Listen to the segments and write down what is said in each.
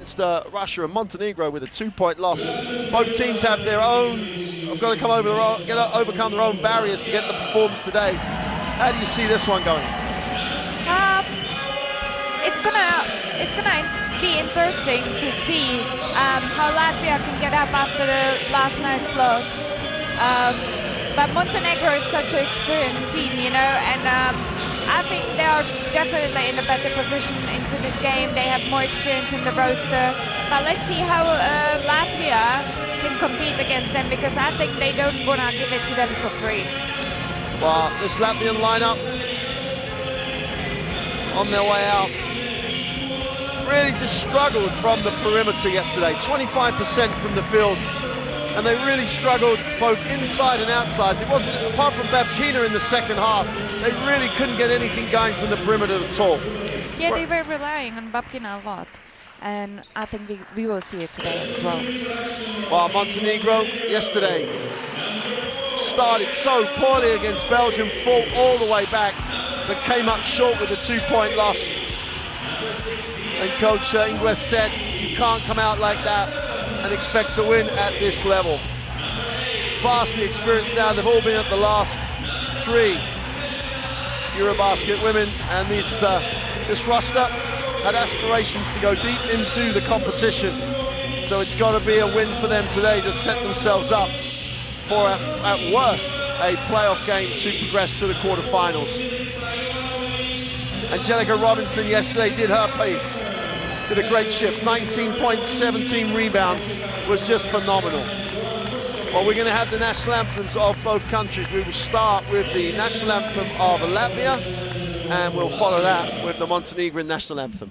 It's Russia and Montenegro with a 2-point loss. Both teams have their own, have got to come over overcome their own barriers to get the performance today. How do you see this one going? It's gonna be interesting to see how Latvia can get up after the last night's loss. But Montenegro is such an experienced team, you know, and I think they are definitely in a better position into this game. They have more experience in the roster. But let's see how Latvia can compete against them, because I think they don't want to give it to them for free. Well, this Latvian lineup on their way out really just struggled from the perimeter yesterday. 25% from the field. And they really struggled both inside and outside. It wasn't, apart from Babkina in the second half, they really couldn't get anything going from the perimeter at all. Yeah, they were relying on Babkina a lot. And I think we will see it today as well. Well, Montenegro yesterday started so poorly against Belgium, fought all the way back, but came up short with a 2-point loss. And Coach Ingweth said, you can't come out like that and expect to win at this level. Vastly experienced now, they've all been at the last 3 EuroBasket Women, and this roster had aspirations to go deep into the competition. So it's got to be a win for them today to set themselves up for, at worst, a playoff game to progress to the quarterfinals. Angelica Robinson yesterday did her piece. Did a great shift, 19 points, 17 rebounds, was just phenomenal. Well, we're going to have the national anthems of both countries. We will start with the national anthem of Latvia, and we'll follow that with the Montenegrin national anthem.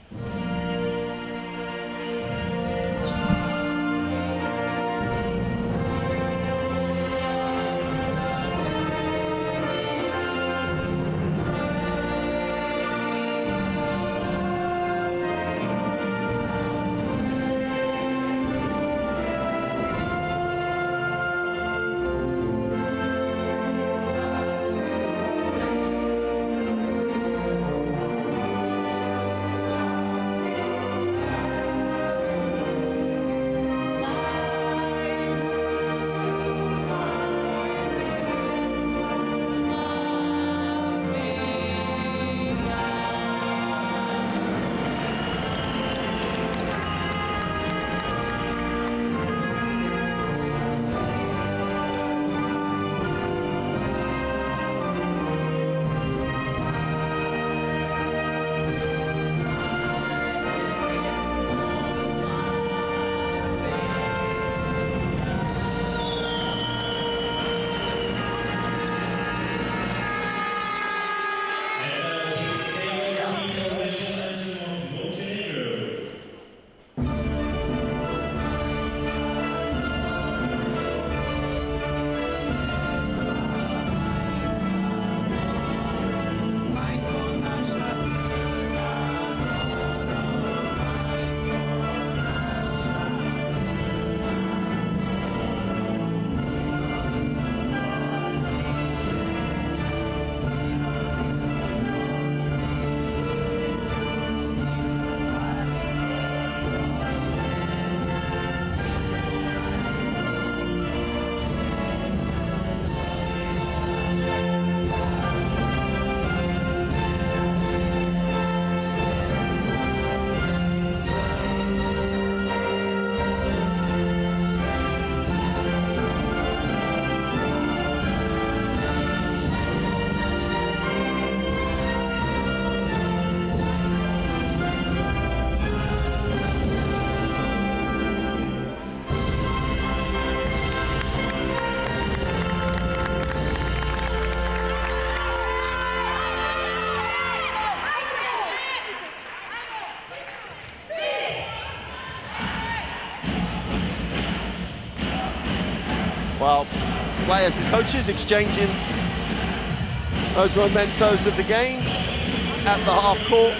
Well, players and coaches exchanging those mementos of the game at the half court.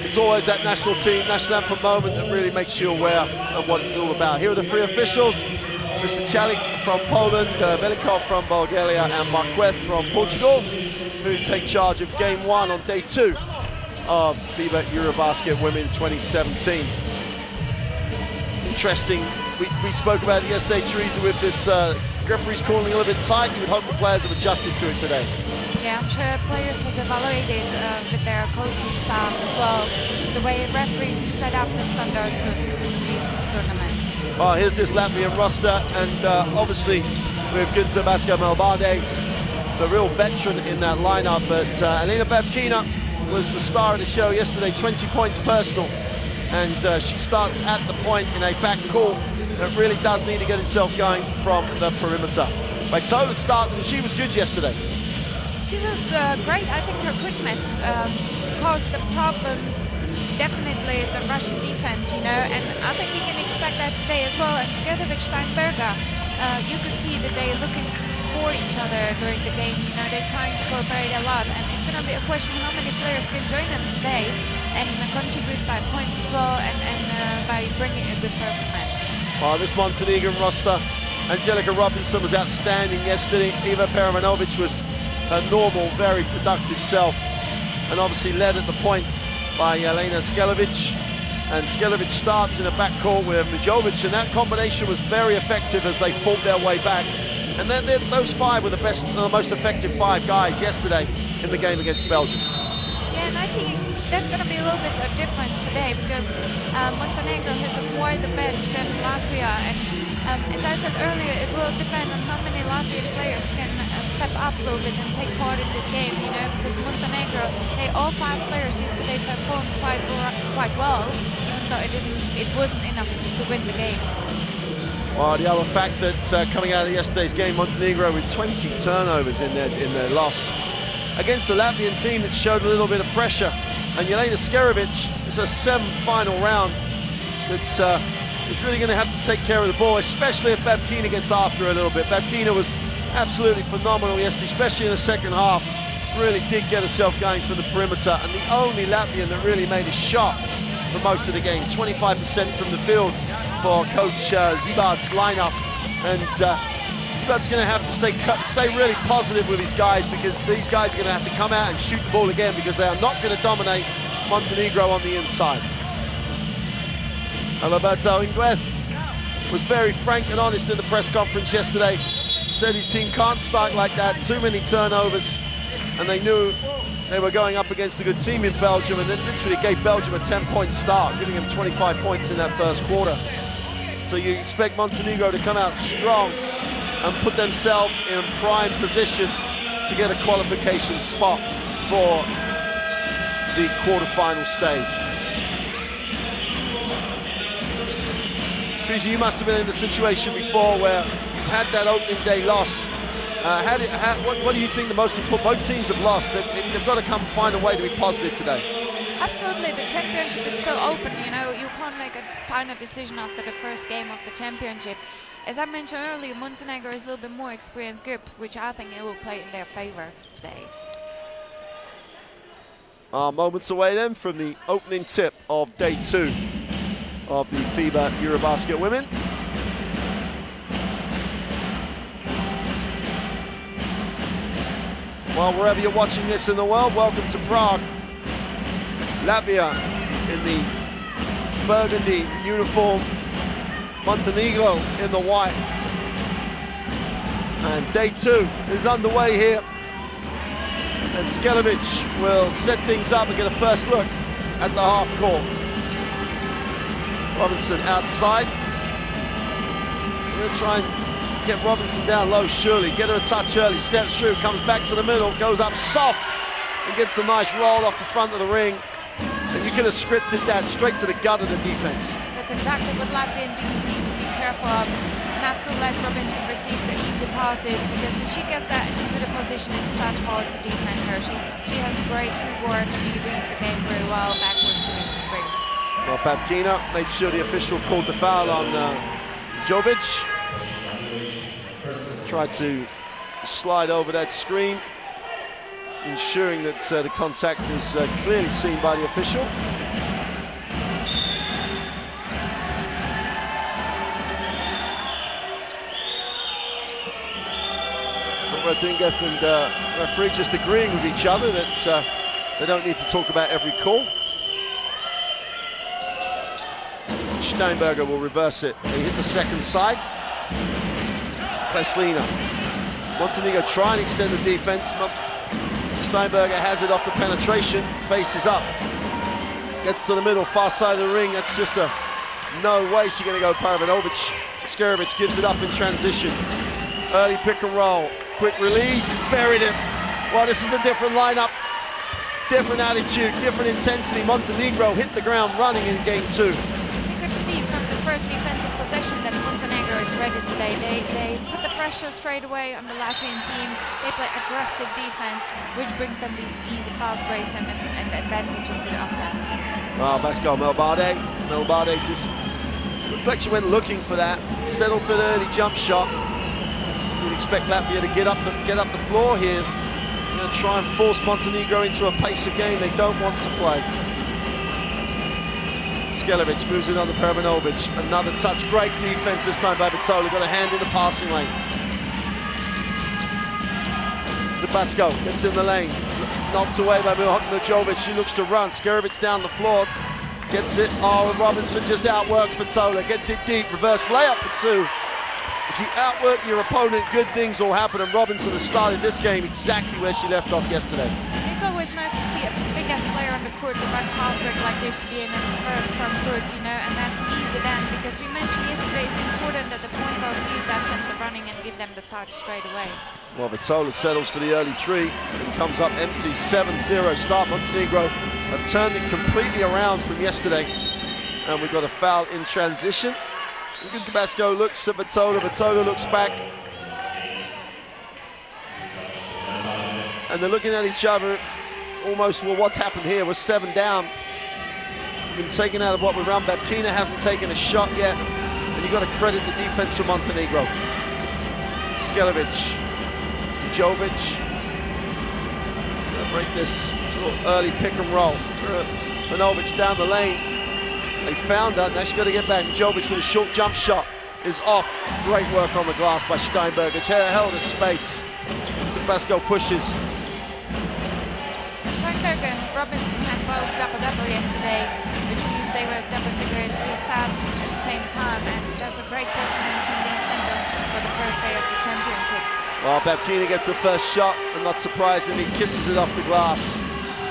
It's always that national anthem moment that really makes you aware of what it's all about. Here are the 3 officials. Mr. Chalik from Poland, Velikov from Bulgaria, and Marquez from Portugal, who take charge of game 1 on day 2 of FIBA EuroBasket Women 2017. Interesting, we spoke about it yesterday, Teresa, with this referees calling a little bit tight. You would hope the players have adjusted to it today. Yeah, I'm sure players have evaluated with their coaching staff as well, the way referees set up the standards of this tournament. Well, here's this Latvian roster, and obviously with Gunter Basko-Melbade, the real veteran in that lineup, but Elena Babkina was the star of the show yesterday, 20 points personal, and she starts at the point in a backcourt that really does need to get itself going from the perimeter. Baitova starts, and she was good yesterday. She was great. I think her quickness caused the problems, definitely the Russian defense, you know, and I think we can expect that today as well. And together with Steinberger, you could see that they're looking for each other during the game, you know, they're trying to cooperate a lot, and it's going to be a question how many players can join them today and contribute by points as well, and by bringing a good performance. Well, this Montenegrin roster, Angelica Robinson was outstanding yesterday. Eva Peramanovic was her normal, very productive self, and obviously led at the point by Jelena Skelevic. And Skelevic starts in a backcourt with Mijovic, and that combination was very effective as they fought their way back. And then those five were the most effective five guys yesterday in the game against Belgium. Yeah, and I think that's going to be a little bit of difference today, because Montenegro has a wider bench than Latvia, and as I said earlier, it will depend on how many Latvian players can step up a little bit and take part in this game, you know, because Montenegro, all five players yesterday performed quite well, even though it wasn't enough to win the game. Well, the other fact that coming out of yesterday's game, Montenegro with 20 turnovers in their loss against the Latvian team that showed a little bit of pressure. And Jelena Skelevic is a semi-final round that is really going to have to take care of the ball, especially if Babkina gets after her a little bit. Babkina was absolutely phenomenal yesterday, especially in the second half. Really did get herself going from the perimeter, and the only Latvian that really made a shot for most of the game, 25% from the field for Coach Zibard's lineup. And Zibard's going to have to stay really positive with his guys, because these guys are going to have to come out and shoot the ball again, because they are not going to dominate Montenegro on the inside. Alberto Inguez was very frank and honest in the press conference yesterday. Said his team can't start like that, too many turnovers, and they knew they were going up against a good team in Belgium, and then literally gave Belgium a 10-point start, giving them 25 points in that first quarter. So you expect Montenegro to come out strong and put themselves in a prime position to get a qualification spot for the quarterfinal stage. Teresa, you must have been in the situation before where you've had that opening day loss. What do you think the most important? Both teams have lost. They've got to come find a way to be positive today. Absolutely, the championship is still open. You know, you can't make a final decision after the first game of the championship. As I mentioned earlier, Montenegro is a little bit more experienced group, which I think it will play in their favor today. Moments away then from the opening tip of day 2 of the FIBA EuroBasket Women. Well, wherever you're watching this in the world, welcome to Prague. Latvia in the burgundy uniform, Montenegro in the white. And day 2 is underway here. And Skelevic will set things up and get a first look at the half court. Robinson outside. We're going to try and get Robinson down low, surely. Get her a touch early, steps through, comes back to the middle, goes up soft, and gets the nice roll off the front of the ring. And you could have scripted that straight to the gut of the defense. That's exactly what Latvian teams need to be careful of, not to let Robinson receive the easy passes, because if she gets that into the position, it's such hard to defend her. She has great footwork, she reads the game very well, backwards to the ring. Well, Babkina made sure the official called the foul on Jovic. Tried to slide over that screen, ensuring that the contact was clearly seen by the official. Rodriguez and referee just agreeing with each other that They don't need to talk about every call. Steinberger will reverse it. They hit the second side. Kreslina. Montenegro try and extend the defense. Steinberger has it off the penetration. Faces up. Gets to the middle, far side of the ring. That's just a no way she's going to go Parvanovic. Skerovic gives it up in transition. Early pick and roll. Quick release. Buried it. Well, this is a different lineup. Different attitude, different intensity. Montenegro hit the ground running in game 2. You could see from the first defensive possession that Montenegro is ready today. They put the pressure straight away on the Latvian team. They play aggressive defense, which brings them these easy fast breaks and advantage into the offense. Well, Basco Melbade. Melbade just reflection went looking for that. Settled for the early jump shot. You'd expect Latvia to get up the floor here. They're going to try and force Montenegro into a pace of game they don't want to play. Skelevic moves it on to Parvanovic. Another touch. Great defense this time by Vitola. Got a hand in the passing lane. Basco gets in the lane. Knocked away by Mijovic. She looks to run. Skerovic down the floor. Gets it. Oh, Robinson just outworks Vitola. Gets it deep. Reverse layup for 2. If you outwork your opponent, good things will happen. And Robinson has started this game exactly where she left off yesterday. It's always nice to see a big-ass player on the court with a fast break like this being in the first front court, you know, and that's easy then, because we mentioned yesterday it's important that the point guard sees that center running and give them the touch straight away. Well, Vitola settles for the early 3 and comes up empty. 7-0 start. Montenegro have turned it completely around from yesterday. And we've got a foul in transition. Basco looks at Vitola. Vitola looks back. And they're looking at each other almost, well, what's happened here? We're 7 down. We've been taken out of what we're around. Babkina hasn't taken a shot yet. And you've got to credit the defense from Montenegro. Skelevic. Jovic. Break this early pick and roll. Manovic down the lane. They found her. Now she's got to get back. Jovic with a short jump shot is off. Great work on the glass by Steinberger. She held a space. Basco pushes. Steinberger and Robinson had both double-double yesterday, which means they were double-figure in 2 stats at the same time, and that's a great performance from these centers for the first day of the championship. Well, Babkina gets the first shot, and not surprisingly, kisses it off the glass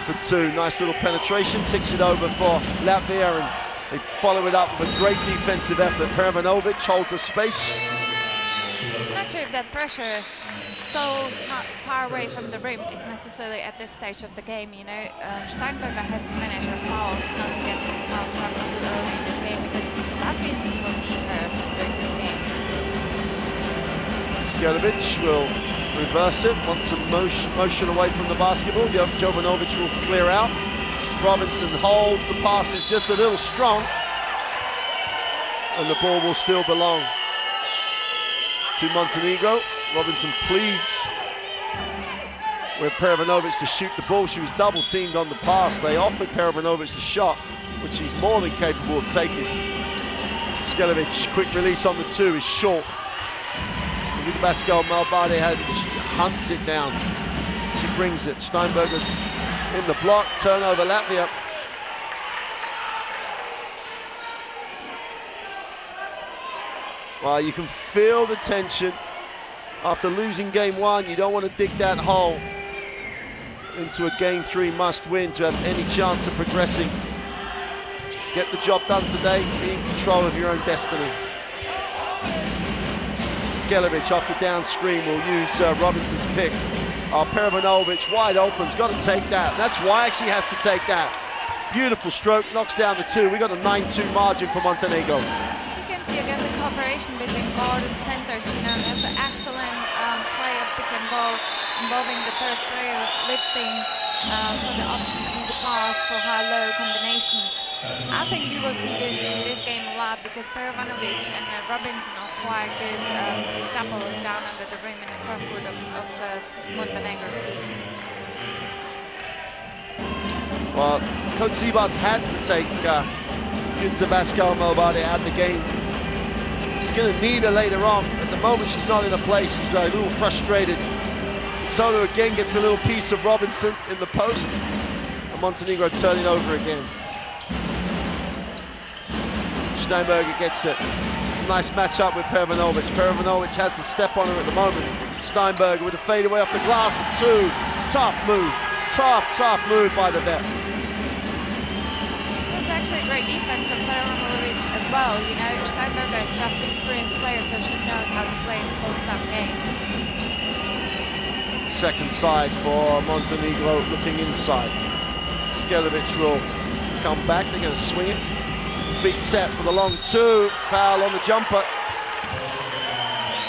for 2. Nice little penetration, ticks it over for Latvia, and they follow it up with a great defensive effort. Parvanovic holds the space. I'm not sure if that pressure so far away from the rim is necessarily at this stage of the game, you know. Steinberger has to manage her fouls, not to get into foul trouble too early in this game, because the Latvian team will need her during this game. Skelevic will reverse it, wants some motion away from the basketball. Jovanovic will clear out. Robinson holds, the pass is just a little strong. And the ball will still belong to Montenegro. Robinson pleads with Parvanovic to shoot the ball. She was double teamed on the pass. They offered Parvanovic the shot, which he's more than capable of taking. Skelevic, quick release on the 2 is short. Basco Melbade hunts it down. She brings it. Steinberger's in the block. Turnover Latvia. Well, you can feel the tension. After losing game 1, you don't want to dig that hole into a game 3 must-win to have any chance of progressing. Get the job done today. Be in control of your own destiny. Skelevic off the down screen will use Robinson's pick. Parvanovic wide open, has got to take that. That's why she has to take that. Beautiful stroke, knocks down the 2. We got a 9-2 margin for Montenegro. You can see again the cooperation between guard and centers, you know, that's an excellent play of pick and roll involving the third player lifting for the option easy pass for high-low combination. I think we will see this in this game a lot, because Parvanovic and Robinson are quite good couple down under the rim in the front court of Montenegro's team. Well, Coach Seabart's had to take Basco Melbade out of the game. He's going to need her later on. At the moment, she's not in a place. She's a little frustrated. Solo again gets a little piece of Robinson in the post. Montenegro turning over again. Steinberger gets it. It's a nice matchup with Pervanovic. Pervanovic has the step on her at the moment. Steinberger with a fadeaway off the glass for two. Tough move. Tough move by the vet. It was actually a great defense from Pervanovic as well. You know, Steinberger is just an experienced player, so she knows how to play the post-up game. Second side for Montenegro, looking inside. Skelevic will come back. They're going to swing it. Feet set for the long two. Foul on the jumper.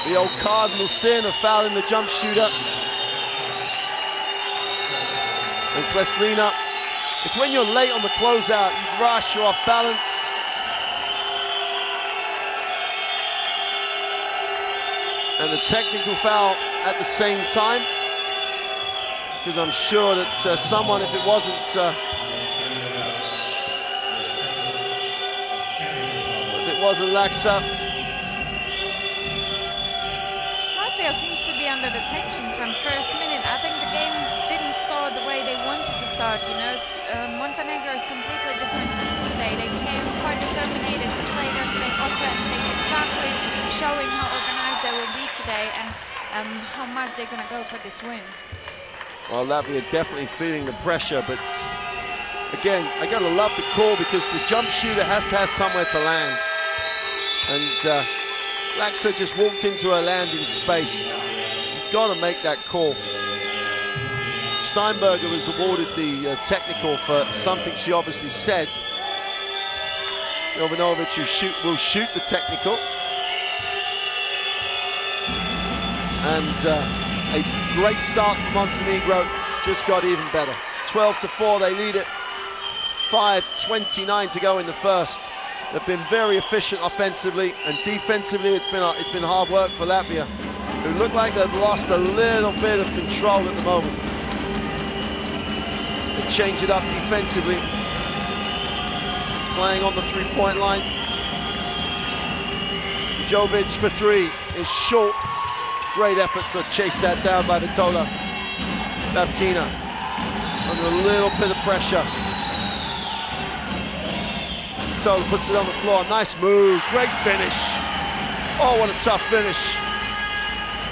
The old cardinal sin of fouling the jump shooter. And Kleslina, it's when you're late on the closeout, you rush, you're off balance. And the technical foul at the same time. Because I'm sure that someone, if it wasn't Laxa. Latvia seems to be under the tension from first minute. I think the game didn't start the way they wanted to start, you know. Montenegro is a completely different team today. They came quite determined to play their same offense. They're exactly showing how organized they will be today and how much they're going to go for this win. Well, Latvia definitely feeling the pressure, but again, I gotta love the call because the jump shooter has to have somewhere to land. And Laxa just walked into her landing space. You've got to make that call. Steinberger was awarded the technical for something she obviously said. Jovanovic will shoot the technical. And a great start for Montenegro, just got even better. 12-4, they lead it. 5:29 to go in the first. They've been very efficient offensively, and defensively it's been hard work for Latvia, who look like they've lost a little bit of control at the moment. They change it up defensively, playing on the three-point line. Jovic for three is short. Great effort to chase that down by Vitola. Babkina under a little bit of pressure. Vitola puts it on the floor. Nice move. Great finish. Oh, what a tough finish.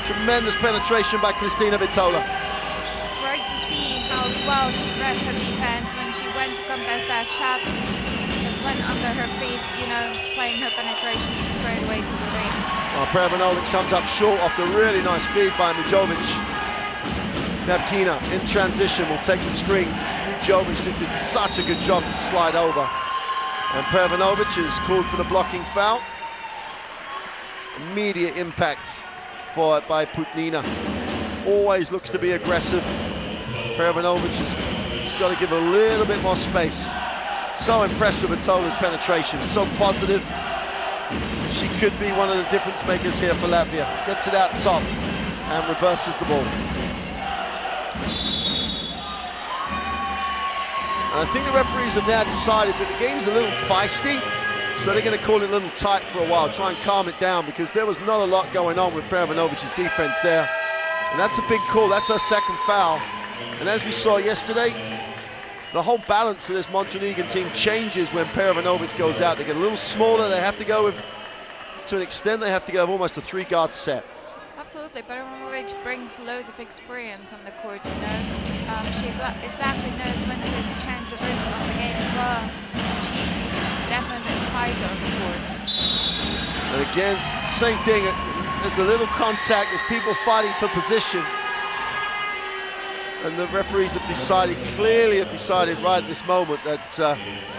Tremendous penetration by Kristina Vitola. It's great to see how well she read her defense when she went to contest that shot. Just went under her feet, you know, playing her penetration straight away to the ring. Pervanovic comes up short off the really nice feed by Mujovic. Babkina in transition will take the screen. Mujovic did such a good job to slide over. And Pervanovic is called for the blocking foul. Immediate impact by Putnina. Always looks to be aggressive. Pervanovic has just got to give a little bit more space. So impressed with Vitola's penetration, so positive. She could be one of the difference makers here for Latvia. Gets it out top and reverses the ball. And I think the referees have now decided that the game's a little feisty, so they're going to call it a little tight for a while, try and calm it down, because there was not a lot going on with Pervanovic's defense there. And that's a big call. That's her second foul. And as we saw yesterday, the whole balance of this Montenegrin team changes when Pervanovic goes out. They get a little smaller. They have to go with, to an extent, they have to go with almost a three-guard set. Absolutely, Pervanovic brings loads of experience on the court, you know. She exactly knows when to change the rhythm of the game as well. She's definitely a fighter on the court. And again, same thing. There's a little contact. There's people fighting for position. And the referees have decided, clearly have decided right at this moment that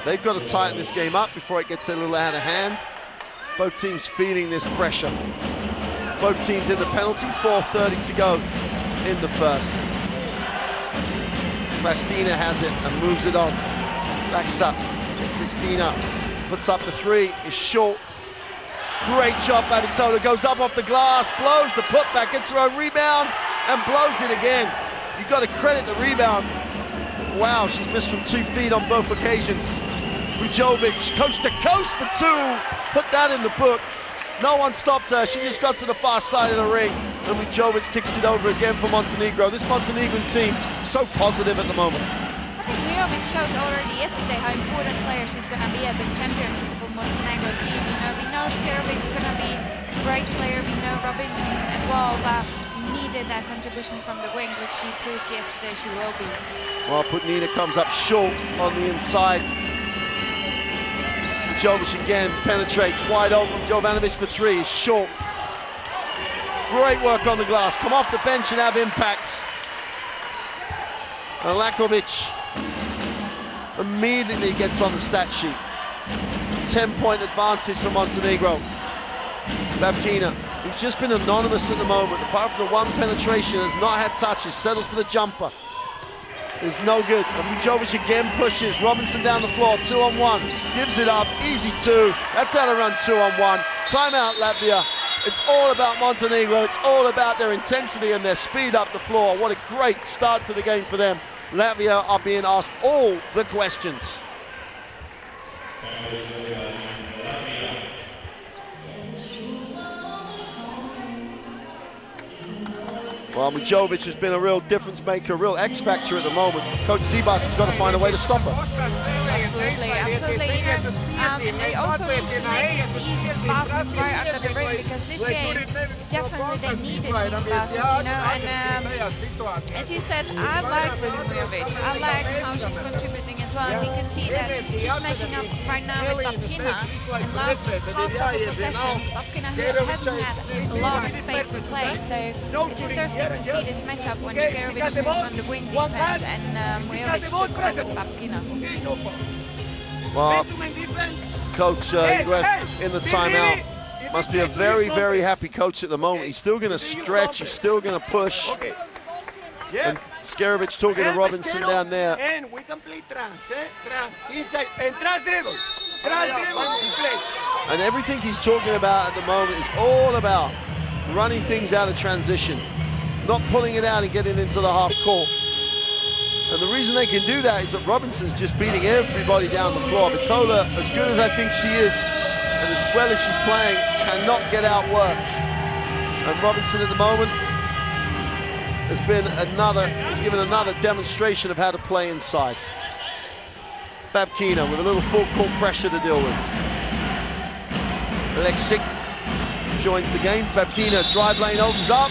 they've got to tighten this game up before it gets a little out of hand. Both teams feeling this pressure. Both teams in the penalty, 4:30 to go in the first. Kristina has it and moves it on. Backs up. Kristina puts up the three, is short. Great job by Vitola, goes up off the glass, blows the putback, gets her own rebound and blows it again. You've got to credit the rebound. Wow, she's missed from 2 feet on both occasions. Mujovic, coast to coast for two. Put that in the book. No one stopped her. She just got to the far side of the ring. And Mujovic ticks it over again for Montenegro. This Montenegrin team, so positive at the moment. I think Ivanovic showed already yesterday how important player she's going to be at this championship for Montenegro team. You know, we know Škerović's going to be a great player. We know Robinson as well, but we needed that contribution from the wing, which she proved yesterday she will be. Well, Putnina comes up short on the inside. Jovic again penetrates wide open. Jovanovic for three is short. Great work on the glass. Come off the bench and have impact. And Lakovic immediately gets on the stat sheet. 10-point advantage for Montenegro. Babkina, who's just been anonymous at the moment, apart from the one penetration, has not had touches, settles for the jumper. Is no good. And Jovic again pushes. Robinson down the floor, 2-on-1. Gives it up, easy two. That's how to run 2-on-1. Timeout Latvia. It's all about Montenegro. It's all about their intensity and their speed up the floor. What a great start to the game for them. Latvia are being asked all the questions. Well, Jovic has been a real difference maker, a real X factor at the moment. Coach Zibas has got to find a way to stop her. Absolutely, absolutely. You know, they also need to make these easy baskets right under the rim, because this game, definitely they needed these baskets, you know. And as you said, I like Velimovic. I like how she's contributing as well. And we can see that she's matching up right now with Babkina. And last couple possessions, Babkina hasn't had a lot of space to play. So it's interesting to see this matchup when Škerović moves on the wing defense and Mujovic to work with Babkina. Well, Coach in the timeout must be a very, very happy coach at the moment. He's still going to stretch, he's still going to push. And Škerović talking to Robinson down there. And we can play trans, inside, and trans dribble, and play. And everything he's talking about at the moment is all about running things out of transition, not pulling it out and getting into the half court. And the reason they can do that is that Robinson's just beating everybody down the floor. Vitola, as good as I think she is, and as well as she's playing, cannot get outworked. And Robinson at the moment has given another demonstration of how to play inside. Babkina with a little full court pressure to deal with. Alexic joins the game. Babkina, drive lane opens up.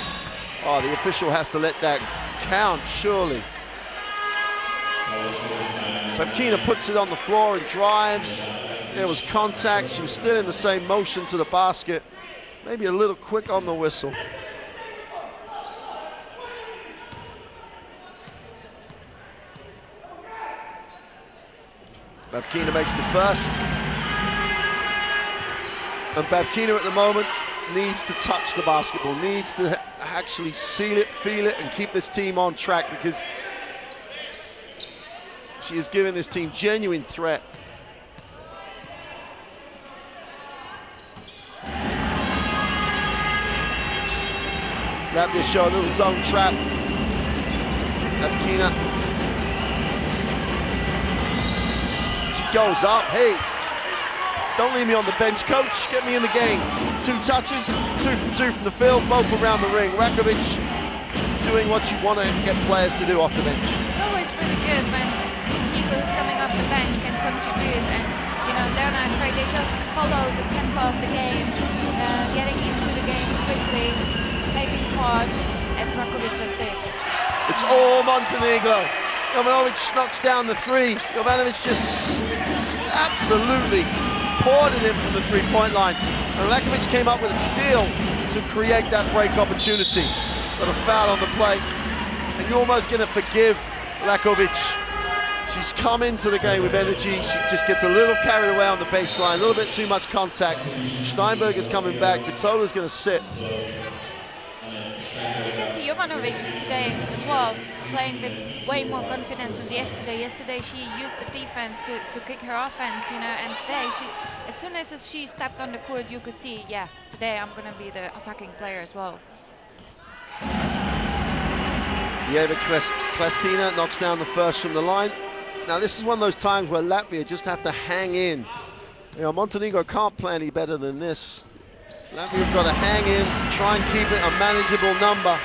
Oh, the official has to let that count, surely. Babkina puts it on the floor and drives. There was contact. She was still in the same motion to the basket. Maybe a little quick on the whistle. Babkina makes the first. And Babkina at the moment needs to touch the basketball, needs to actually seal it, feel it, and keep this team on track, because she is giving this team genuine threat. Latvia show a little zone trap. Babkina. She goes up. Hey, don't leave me on the bench, coach. Get me in the game. 2 touches, 2 from the field, both around the ring. Rakovic doing what you want to get players to do off the bench. It's always really good when people who's coming off the bench can contribute, and you know, they're not afraid. They just follow the tempo of the game, getting into the game quickly, taking part, as Rakovic just did. It's all Montenegro. Jovanovic knocks down the 3. Jovanovic just absolutely poured it in from the 3-point line. And Lakovic came up with a steal to create that break opportunity. Got a foul on the play. And you're almost going to forgive Lakovic. She's come into the game with energy. She just gets a little carried away on the baseline, a little bit too much contact. Steinberg is coming back. Vitola's going to sit. You can see Jovanovic today as well, playing with way more confidence than yesterday. Yesterday she used the defense to kick her offense, you know, and today as soon as she stepped on the court, you could see, yeah, today I'm going to be the attacking player as well. Jeva Klestina knocks down the first from the line. Now this is one of those times where Latvia just have to hang in. You know, Montenegro can't play any better than this. Latvia have got to hang in, try and keep it a manageable number.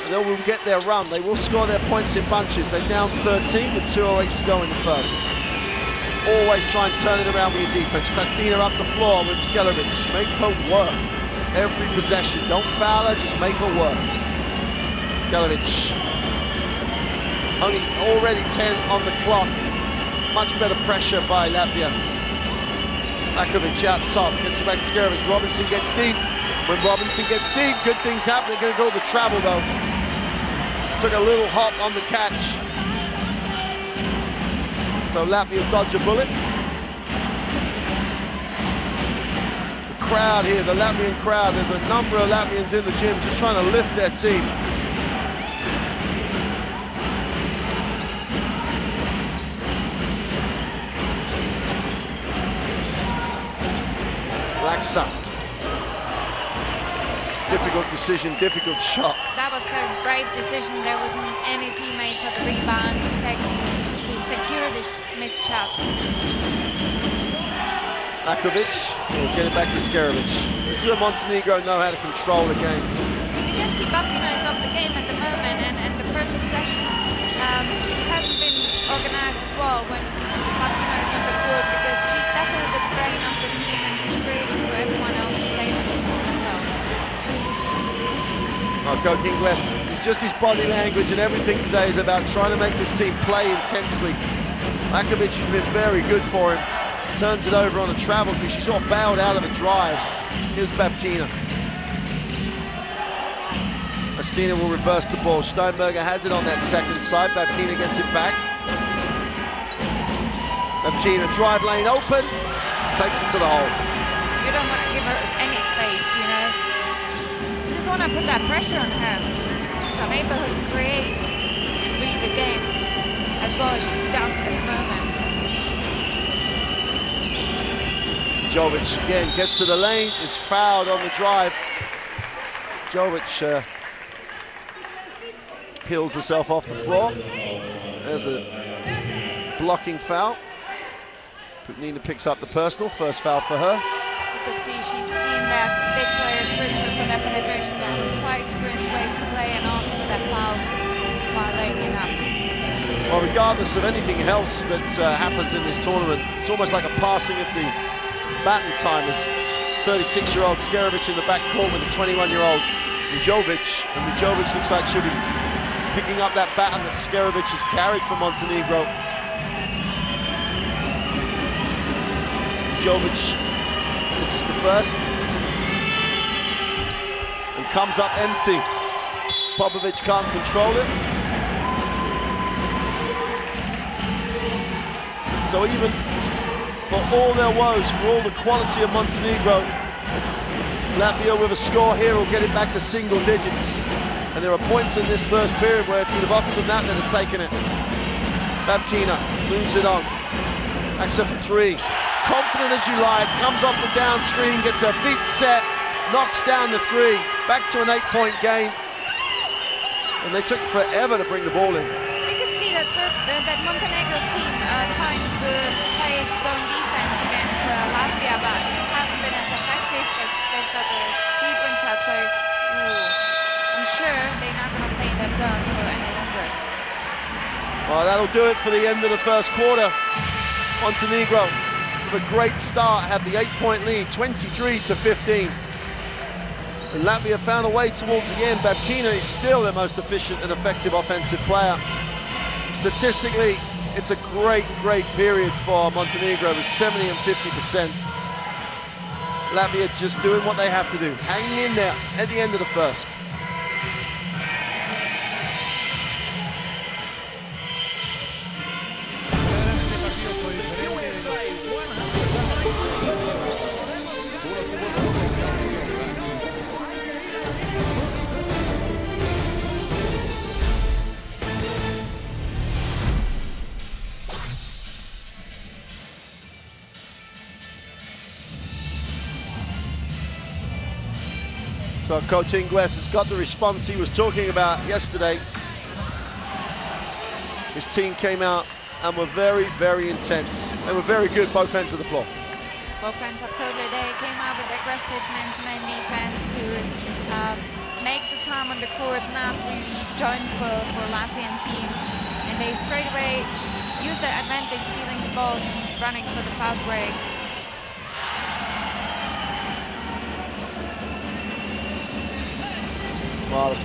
and they will get their run. They will score their points in bunches. They're down 13 with 2:08 to go in the first. Always try and turn it around with your defense. Kristina up the floor with Skelevic. Make her work every possession. Don't foul her, just make her work. Skelevic. Only already 10 on the clock. Much better pressure by Latvia. Lakovic out top, gets it back to Skelevic. Robinson gets deep. When Robinson gets deep, good things happen. They're going to go the travel though. Took a little hop on the catch. So Latvia dodge a bullet. The crowd here, the Latvian crowd, there's a number of Latvians in the gym just trying to lift their team. Laksa. Difficult decision, difficult shot. That was a brave decision. There wasn't any teammate for the rebound to secure this missed shot. Lakovic will get it back to Skelevic. This is where Montenegro know how to control the game. You can see Babkina is off the game at the moment, and the first possession hasn't been organized as well when Babkina is on the court, because she's definitely the brain of the team and she's creating for everyone else the same as for herself. Coach Ingles, it's just his body language and everything today is about trying to make this team play intensely. Lakovic has been very good for him. Turns it over on a travel because she's all bailed out of a drive. Here's Babkina. Kristina will reverse the ball. Steinberger has it on that second side. Babkina gets it back. Babkina, drive lane open, takes it to the hole. You don't want to give her any space, you know. You just want to put that pressure on her. Enable her to create and read the game as well as she does at the moment. Jovic again gets to the lane, is fouled on the drive. Jovic peels herself off the floor. There's a blocking foul. Nina picks up the personal, first foul for her. You could see she's seen that big player switch for that penetration. That was quite experienced way to play, and also for that foul while laying it up. Well, regardless of anything else that happens in this tournament, it's almost like a passing of the baton time as 36-year-old Skelevic in the backcourt with a 21-year-old Mujovic. And Mujovic looks like she'll be picking up that baton that Skelevic has carried for Montenegro. Jovic, this is the first, and comes up empty. Popovic can't control it. So even for all their woes, for all the quality of Montenegro, Latvia with a score here will get it back to single digits. And there are points in this first period where if you'd have offered them that, they'd have taken it. Babkina moves it on. Aksa for three. Confident as you like, comes off the down screen, gets her feet set, knocks down the three, back to an 8-point game. And they took forever to bring the ball in. You can see that that Montenegro team trying to play its own defense against Latvia, but it hasn't been as effective as they've got the deep-range shot, so I'm sure they're not going to stay in that zone for any longer. Well, that'll do it for the end of the first quarter. Montenegro, a great start, had the 8-point lead, 23-15. And Latvia found a way towards the end. Babkina is still their most efficient and effective offensive player. Statistically, it's a great, great period for Montenegro with 70 and 50%. Latvia just doing what they have to do, hanging in there at the end of the first. So Coach Ingles has got the response he was talking about yesterday. His team came out and were very, very intense. They were very good both ends of the floor. Both ends, absolutely. They came out with aggressive man-to-man defense to make the time on the court not really join for Latvian team, and they straight away use the advantage, stealing the balls and running for the fast breaks. Well,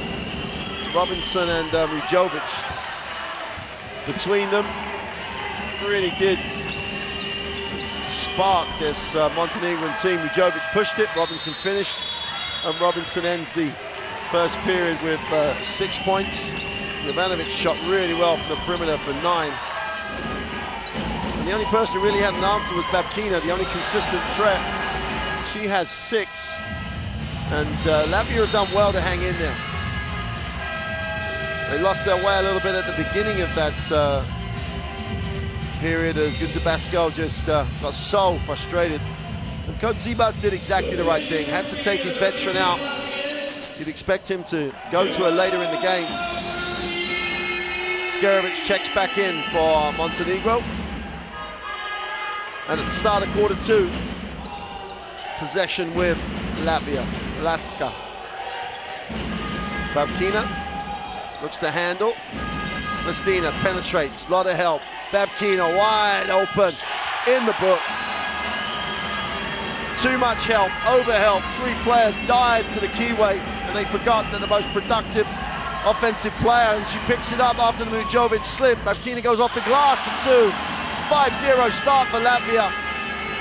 Robinson and Mujovic, between them, really did spark this Montenegrin team. Mujovic pushed it, Robinson finished, and Robinson ends the first period with 6 points. Ivanovic shot really well from the perimeter for 9. And the only person who really had an answer was Babkina, the only consistent threat. She has 6. And Latvia have done well to hang in there. They lost their way a little bit at the beginning of that period as Gunter just got so frustrated. And Coach Zibats did exactly the right thing. Had to take his veteran out. You'd expect him to go to her later in the game. Skerovic checks back in for Montenegro. And at the start of quarter 2, possession with Latvia. Latska. Babkina looks to handle. Lestina penetrates, lot of help. Babkina wide open, in the book. Too much help, over help. 3 players dive to the keyway, and they forgot that the most productive offensive player, and she picks it up after the Mujovic slip. Babkina goes off the glass for 2. 5-0 start for Latvia.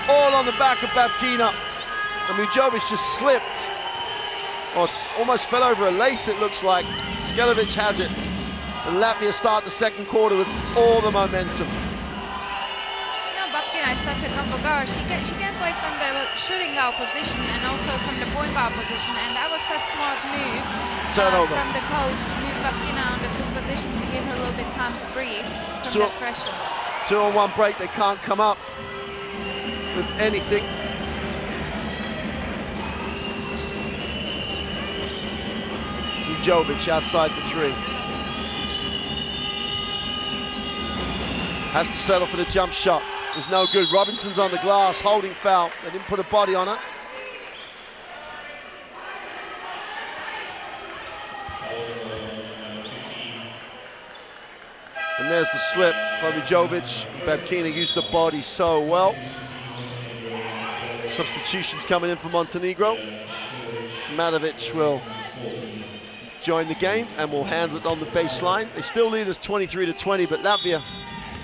All on the back of Babkina. And Mujovic just slipped. Or almost fell over a lace, it looks like. Skelovic has it. And Latvia start the second quarter with all the momentum. Babkina is such a combo guard. She can play from the shooting guard position and also from the point guard position, and that was such a smart move from the coach to move Babkina on the 2 position to give her a little bit time to breathe from that pressure. 2-on-1 break, they can't come up with anything. Mujovic outside the 3. Has to settle for the jump shot. It's no good. Robinson's on the glass, holding foul. They didn't put a body on her. And there's the slip for Mujovic. Babkina used the body so well. Substitutions coming in for Montenegro. Matovic will join the game and will handle it on the baseline. They still lead us 23-20, but Latvia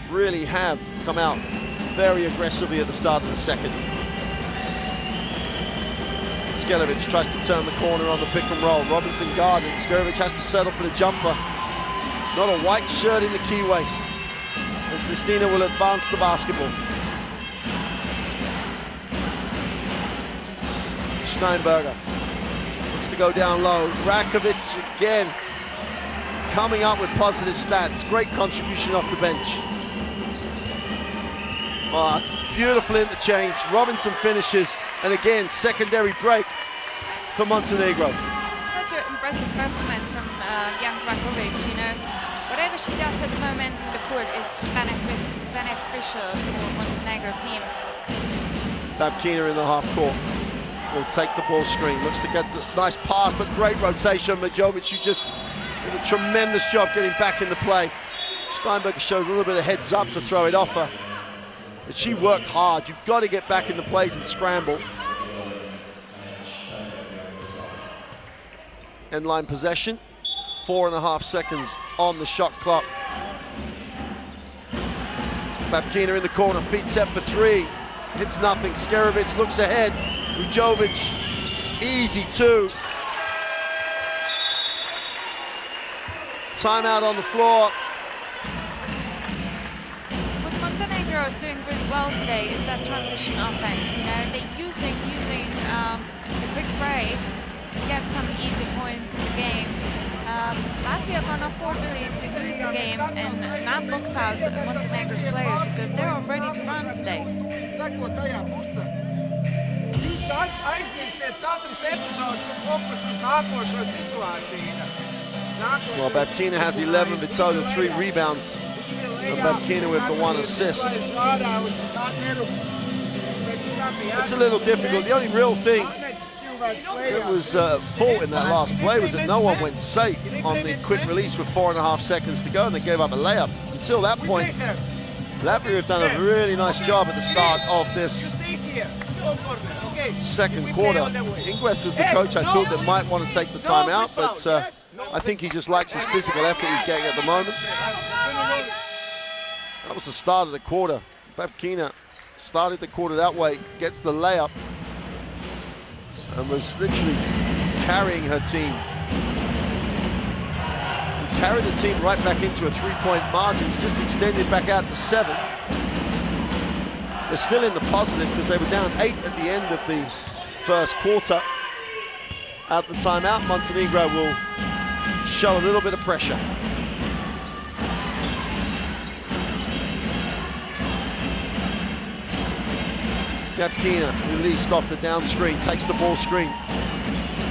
really have come out very aggressively at the start of the second. Skelovic tries to turn the corner on the pick and roll. Robinson guarded. Skelovic has to settle for the jumper. Not a white shirt in the keyway. And Christina will advance the basketball. Steinberger looks to go down low. Rakovic again coming up with positive stats. Great contribution off the bench. Oh, it's beautiful interchange. Robinson finishes, and again, secondary break for Montenegro. Such an impressive performance from young Rakovic, you know. Whatever she does at the moment in the court is beneficial for Montenegro team. Babkina in the half court will take the ball screen. Looks to get the nice pass, but great rotation. Mujovic, who just did a tremendous job getting back into play. Steinberger shows a little bit of heads up to throw it off her. But she worked hard. You've got to get back in the plays and scramble. End line possession. 4.5 seconds on the shot clock. Babkina in the corner, feet set for 3. Hits nothing. Skerovic looks ahead. Mujovic, easy 2. Timeout on the floor. What Montenegro is doing really well today is that transition offense. You know, they're using the quick break to get some easy points in the game. Latvia can afford really to lose the game and not box out Montenegro's players because they're all ready to run today. Well, Babkina has 11 of its own and 3 rebounds. And Babkina with the 1 assist. It's a little difficult. The only real thing It was fault in that last play was that no one went safe on the quick release with 4.5 seconds to go, and they gave up a layup. Until that point, Latvia have done a really nice job at the start of this second quarter. Ingweth was the coach I thought that might want to take the time out, but I think he just likes his physical effort he's getting at the moment. That was the start of the quarter. Babkina started the quarter that way, gets the layup, and was literally carrying her team. Carried the team right back into a 3-point margin. It's just extended back out to 7. They're still in the positive because they were down 8 at the end of the first quarter. At the timeout, Montenegro will show a little bit of pressure. Babkina released off the down screen, takes the ball screen.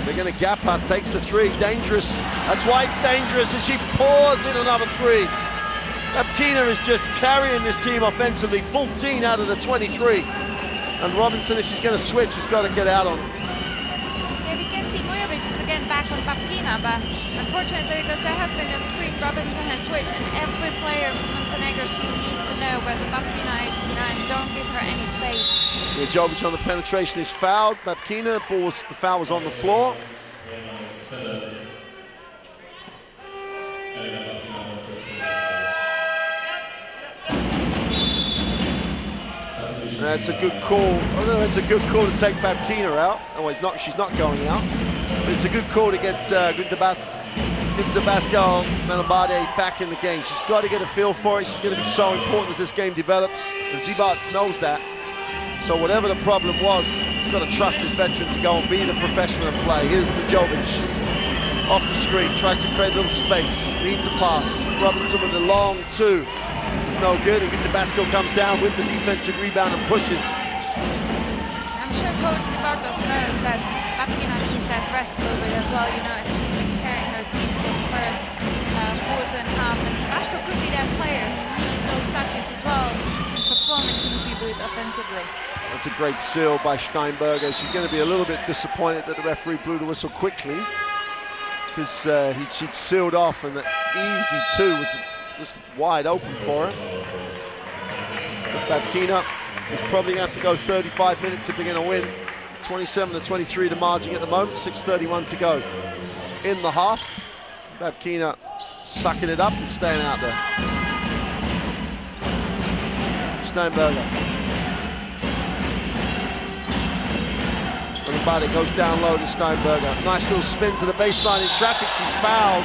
They're going to gap her, takes the 3, dangerous. That's why it's dangerous, and she pours in another 3. Babkina is just carrying this team offensively, 14 out of the 23. And Robinson, if she's going to switch, has got to get out on it. Yeah, we can see Mujovic is again back on Babkina, but unfortunately, because there has been a screen, Robinson has switched, and every player from Montenegro's team needs to know where the Babkina is, and don't give her any space. Mujovic on the penetration is fouled. Babkina, the foul was on the floor. That's a good call. Although it's a good call to take Babkina out. Oh, she's not going out. But it's a good call to get Tabasco Menabade back in the game. She's got to get a feel for it. She's going to be so important as this game develops. And Zibarts knows that. So whatever the problem was, he's got to trust his veteran to go and be the professional and play. Here's Mujovic off the screen, tries to create a little space, needs a pass. Robinson with the long 2. It's no good, and Tabasco comes down with the defensive rebound and pushes. I'm sure Coach Zibartos knows that Babkina needs that rest a little bit as well, as she's been carrying her team for the first quarter and half. And Bashko could be that player who needs those touches as well and perform and contribute offensively. That's a great seal by Steinberger. She's going to be a little bit disappointed that the referee blew the whistle quickly, because she'd sealed off, and the easy 2 was just wide open for her. But Babkina is probably going to have to go 35 minutes if they're going to win. 27-23 the margin at the moment, 6:31 to go in the half. Babkina sucking it up and staying out there. Steinberger. And the body goes down low to Steinberger. Nice little spin to the baseline in traffic. She's fouled.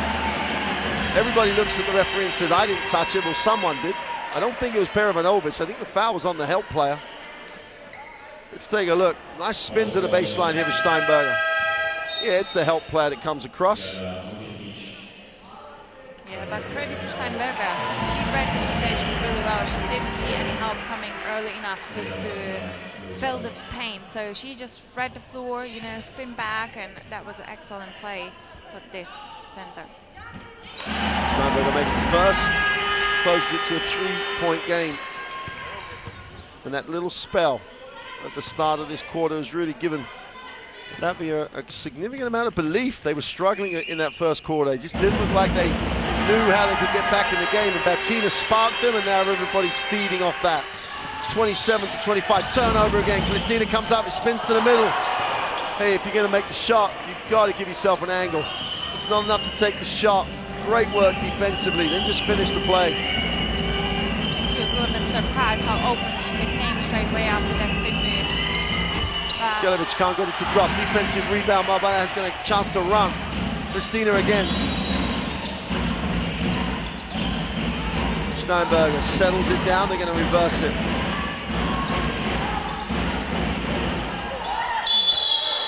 Everybody looks at the referee and says, I didn't touch it. Well, someone did. I don't think it was Perovanovic. I think the foul was on the help player. Let's take a look. Nice spin to the baseline here with Steinberger. Yeah, it's the help player that comes across. Yeah, but credit to Steinberger. She read the situation really well. She didn't see any help coming early enough to feel the pain. So she just read the floor, spin back, and that was an excellent play for this center. Steinberger makes the first, closes it to a 3-point game. And that little spell at the start of this quarter has really given Latvia a significant amount of belief. They were struggling in that first quarter. They just didn't look like they knew how they could get back in the game, and Babkina sparked them, and now everybody's feeding off that. 27-25, turnover again. Kristina comes up, it spins to the middle. Hey, if you're going to make the shot, you've got to give yourself an angle. It's not enough to take the shot. Great work defensively, then just finish the play. She was a little bit surprised how open she became straight away after that spin move. Skelevic can't get it to drop. Defensive rebound, Marbana has got a chance to run. Kristina again. Steinberger settles it down, they're going to reverse it.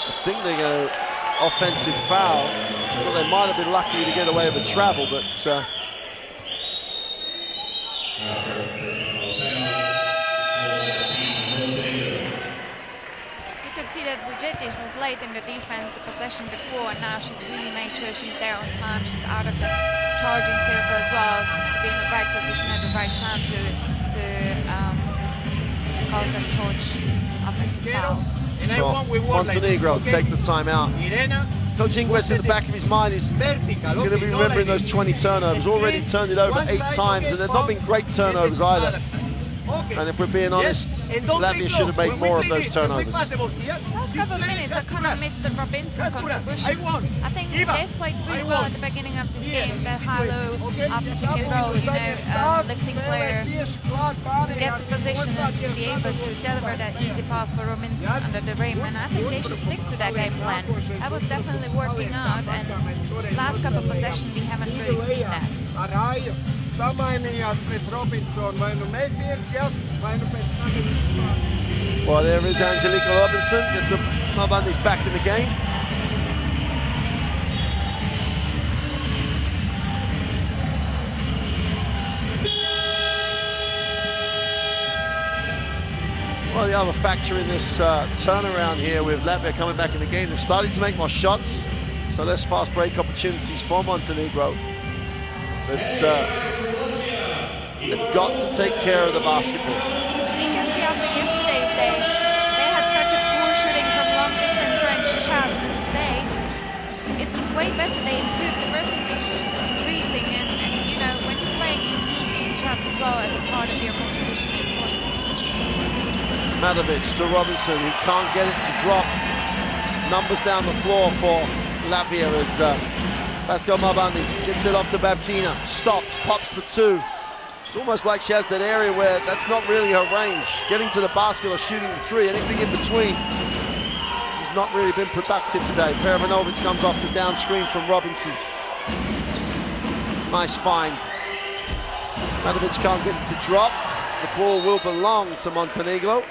I think they're going to offensive foul. Well, they might have been lucky to get away with a travel, but you could see that Vujetic was late in the defense, the possession before, and now she really made sure she's there on time. She's out of the charging circle as well, to be in the right position at the right time to cause the charge offensive foul. Montenegro take the timeout. Coach Ingves in the back of his mind is going to be remembering those 20 turnovers. Already turned it over 8 times, and they've not been great turnovers either. And if we're being honest, Latvia should have made more of those turnovers. Last couple of minutes, I kind of missed the Robinson contribution. I think they've played really well at the beginning of this game. That high-low after pick and roll, you know, lifting player to get the position and to be able to deliver that easy pass for Robinson under the rim. And I think they should stick to that game plan. That was definitely working out, and last couple of possessions we haven't really seen that. Well, there is Angelica Robinson. Mabandi's back in the game. Well, the other factor in this turnaround here with Latvia coming back in the game, they're starting to make more shots, so less fast break opportunities for Montenegro. But they've got to take care of the basketball. You can see after yesterday's day, they had such a poor shooting from long distance range shots, and today it's way better. They improved the percentage increasing, and you know, when you're playing, you need these shots as well as a part of your contribution to points. Matovic to Robinson, who can't get it to drop. Numbers down the floor for Latvia as Pascal Mabandi gets it off to Babkina, stops, pops the 2. It's almost like she has that area where that's not really her range. Getting to the basket or shooting the 3, anything in between. She's not really been productive today. Perovanovic comes off the down screen from Robinson. Nice find. Matovic can't get it to drop. The ball will belong to Montenegro.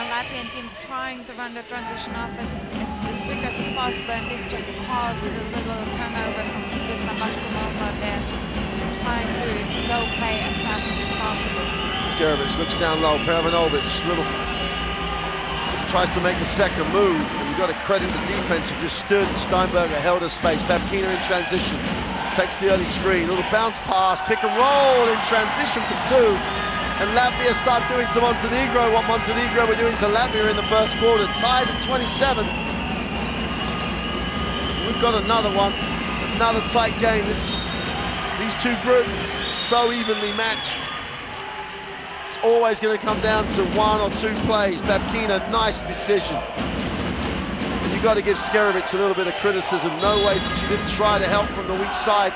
Latvian teams trying to run the transition off as quick as possible, and this just caused a little turnover from Vidna Bashkumova there, trying to go play as fast as possible. Skerovic looks down low, Perovanovic tries to make the second move, and you've got to credit the defense who just stood. Steinberger held her space. Babkina in transition, takes the early screen, little bounce pass, pick and roll in transition for 2. And Latvia start doing to Montenegro what Montenegro were doing to Latvia in the first quarter. Tied at 27. We've got another one, another tight game. These two groups so evenly matched. It's always going to come down to 1 or 2 plays. Babkina, nice decision. And you've got to give Skerovic a little bit of criticism. No way that she didn't try to help from the weak side.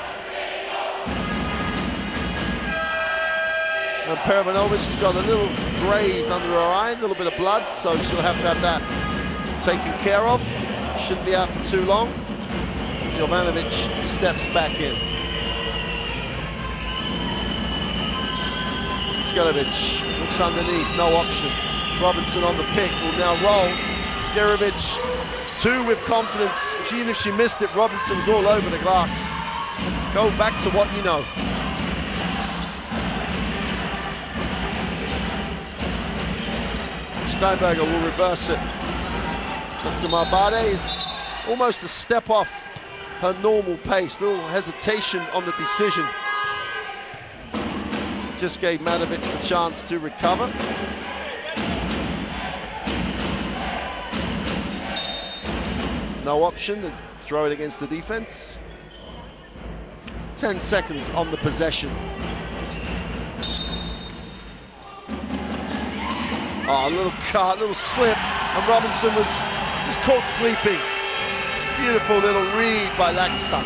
And Perovanovic has got a little graze under her eye, a little bit of blood, so she'll have to have that taken care of. Shouldn't be out for too long. Jovanovic steps back in. Skerovic looks underneath, no option. Robinson on the pick, will now roll. Skerovic, 2 with confidence. Even if she missed it, Robinson was all over the glass. Go back to what you know. Steinberger will reverse it. Jessica Marbade is almost a step off her normal pace. Little hesitation on the decision. Just gave Matovic the chance to recover. No option to throw it against the defense. 10 seconds on the possession. Oh, a little cut, a little slip, and Robinson was caught sleeping. Beautiful little read by Laksa.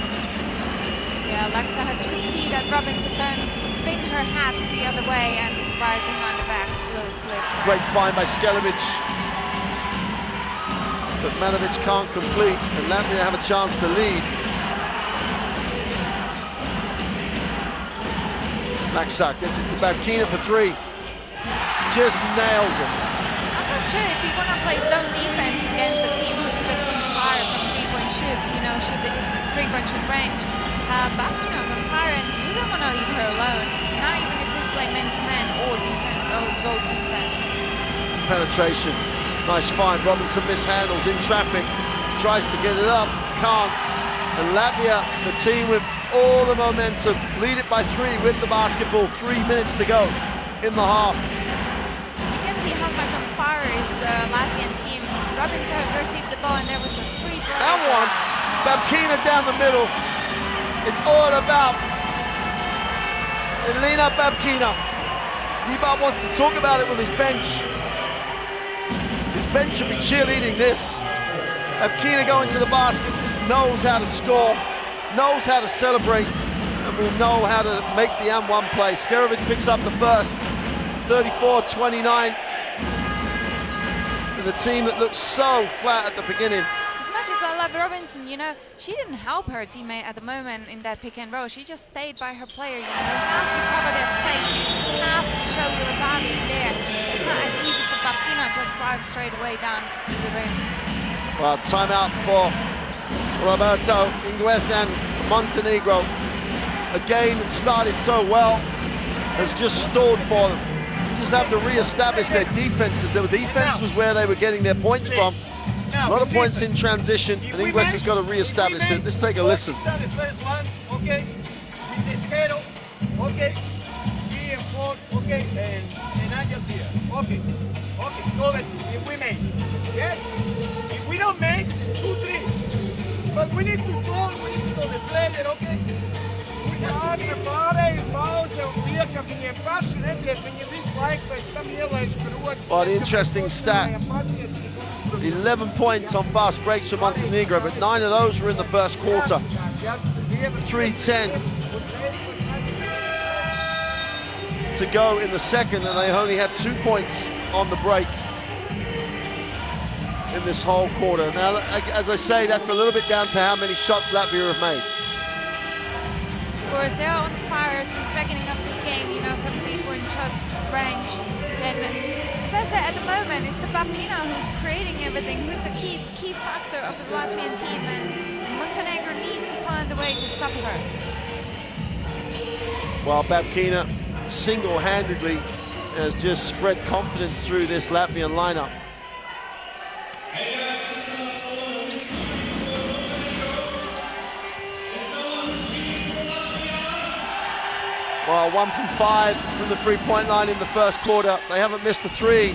Yeah, Laksa could see that Robinson spin her hat the other way and right behind the back, little slip. Great find by Skerovic. But Matovic can't complete, and Latvia have a chance to lead. Laksa gets it to Babkina for 3. Just nails it. I'm not sure if you want to play zone defense against a team who's just on fire from 3-point shoots, you know, shoot the 3-point shoot range. Babkina's on fire, and you don't want to leave her alone. Not even if we play man-to-man or defense, or zone defense. Penetration, nice find. Robinson mishandles in traffic, tries to get it up, can't. And Latvia, the team with all the momentum, lead it by 3 with the basketball, 3 minutes to go in the half. You can see how much on fire is Latvian team. Robinson received the ball and there was a 3 pointer. And one, Babkina down the middle. It's all about Elena Babkina. Divac wants to talk about it with his bench. His bench should be cheerleading this. Babkina going to the basket, just knows how to score, knows how to celebrate, and will know how to make the and-one play. Skerovic picks up the first, 34-29. And the team that looks so flat at the beginning. As much as I love Robinson, you know, she didn't help her teammate at the moment in that pick and roll. She just stayed by her player. You know, you have to cover that space. You have to show your value there. It's not as easy for Babkina just drive straight away down to the rim. Well, timeout for Roberto Inguez and Montenegro. A game that started so well has just stalled for them. They just have to re-establish their defense, because their defense was where they were getting their points from. A lot of points in transition, and Inguez has got to re-establish it. Let's take a listen. The first one, okay, with the schedule, okay, 3 and 4, okay, and Angel here, okay, go back, if we make, yes, if we don't make, 2-3, but we need to go, we need to go the player, okay? Well, the interesting stat, 11 points on fast breaks for Montenegro, but 9 of those were in the first quarter. 3:10 to go in the second, and they only had 2 points on the break in this whole quarter. Now, as I say, that's a little bit down to how many shots Latvia have made. Of course, they're on fire since beginning of this game, you know, from 3-point shot range. And as I said, at the moment, it's the Babkina who's creating everything, who's the key factor of the Latvian team, and Montenegro needs to find a way to stop her. Well, Babkina single-handedly has just spread confidence through this Latvian lineup. Well, 1 from 5 from the 3-point line in the first quarter. They haven't missed a 3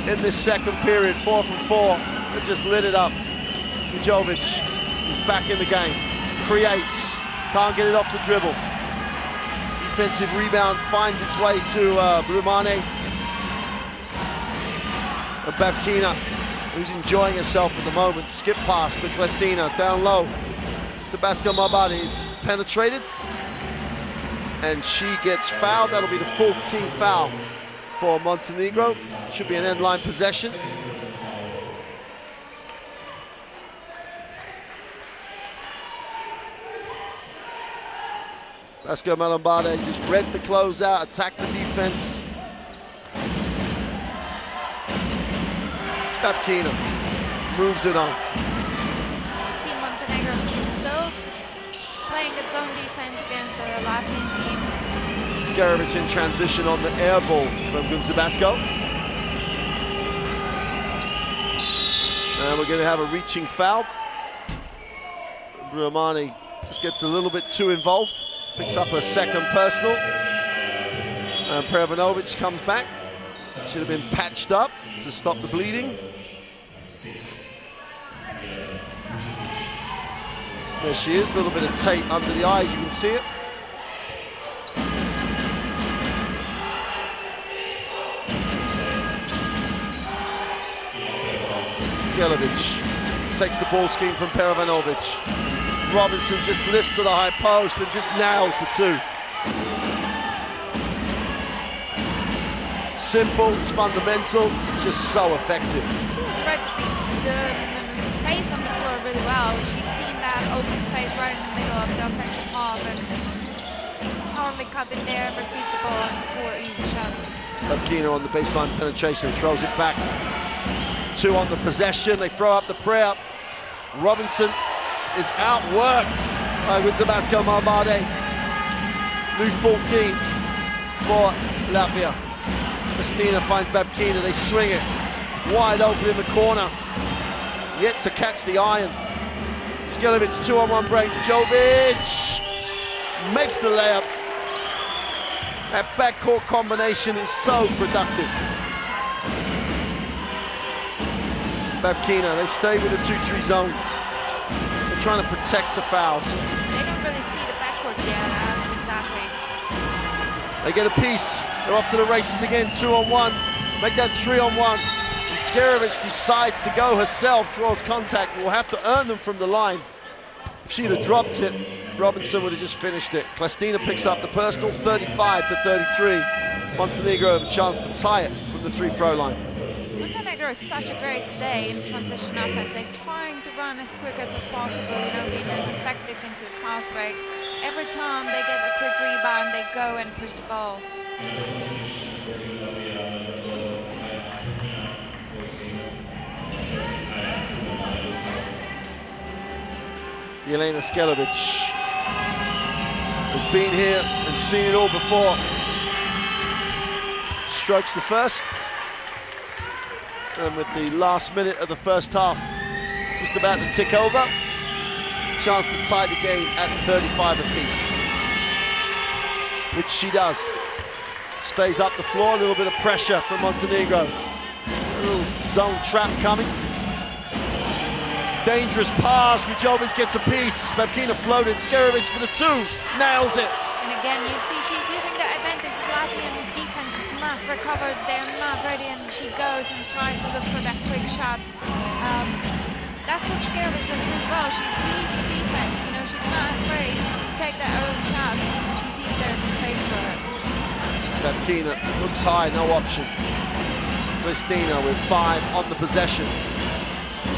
in this second period. 4 from 4. They've just lit it up. Ujovic, who's back in the game, creates, can't get it off the dribble. Defensive rebound finds its way to Brumane. And Babkina, who's enjoying herself at the moment. Skip pass to Klestina, down low. Tabasco Mabadi is penetrated, and she gets fouled. That'll be the 14th foul for Montenegro. Should be an end line possession. Vasco Malambade just read the closeout, attacked the defense. Babkina moves it on. You see Montenegro team still playing its own defense against the Latvian team. Skerovic in transition on the air ball from Tabasco. And we're going to have a reaching foul. Brumane just gets a little bit too involved. Picks up a second personal. And Pervanovic comes back. Should have been patched up to stop the bleeding. There she is, a little bit of tape under the eyes, you can see it. Skjelovic takes the ball screen from Pervanovic. Robinson just lifts to the high post and just nails the 2. Simple, it's fundamental, just so effective. She was read the space on the floor really well. She's seen that open space right in the middle of the offensive half and just hardly cut it there, receive the ball and score easy shots. Babkina on the baseline penetration, throws it back. 2 on the possession, they throw up the prayer. Robinson is outworked with Tabasco Malambade. New 14 for Latvia. Kristina finds Babkina, they swing it. Wide open in the corner. Yet to catch the iron. Skjelovic, 2-on-1 break. Jovic makes the layup. That backcourt combination is so productive. Babkina, they stay with the 2-3 zone. They're trying to protect the fouls. They don't really see the backcourt yet, that's exactly. They get a piece. They're off to the races again, 2-on-1. Make that 3-on-1. And Skerovic decides to go herself, draws contact, and will have to earn them from the line. If she'd have dropped it, Robinson would have just finished it. Klastina picks up the personal, 35-33. Montenegro have a chance to tie it from the 3-throw line. Montenegro is such a great day in transition offense. They're trying to run as quick as possible, you know, being effective into the fast break. Every time they get a quick rebound, they go and push the ball. Jelena Skelevic has been here and seen it all before. Strokes the first. And with the last minute of the first half just about to tick over, chance to tie the game at 35 apiece, which she does. Stays up the floor, a little bit of pressure from Montenegro. A little zone trap coming. Dangerous pass, Mijovic gets a piece. Babkina floated, Skerovic for the 2, nails it. And again, you see she's using the advantage. The Latvian defense is not recovered, they're not ready, and she goes and tries to look for that quick shot. That's what Skerovic does really well. She reads the defense, you know, she's not afraid to take that early shot when she sees there's a space for her. Babkina looks high, no option. Kristina with 5 on the possession.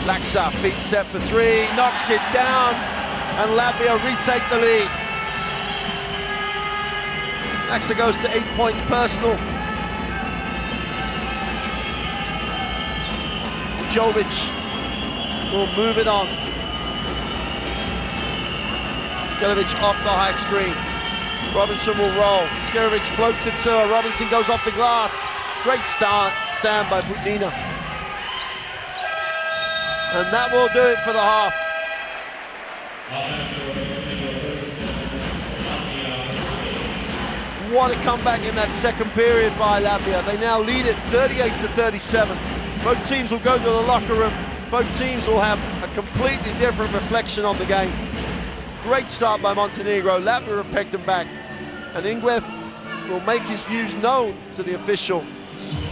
Laksa, feet set for 3, knocks it down, and Latvia retake the lead. Laksa goes to 8 points personal. Jovic will move it on. Skerovic off the high screen. Robinson will roll. Skerovic floats it to her. Robinson goes off the glass. Great stand by Budnina. And that will do it for the half. What a comeback in that second period by Latvia. They now lead it 38-37. Both teams will go to the locker room. Both teams will have a completely different reflection on the game. Great start by Montenegro. Latvia have pegged them back. And Ingves will make his views known to the official.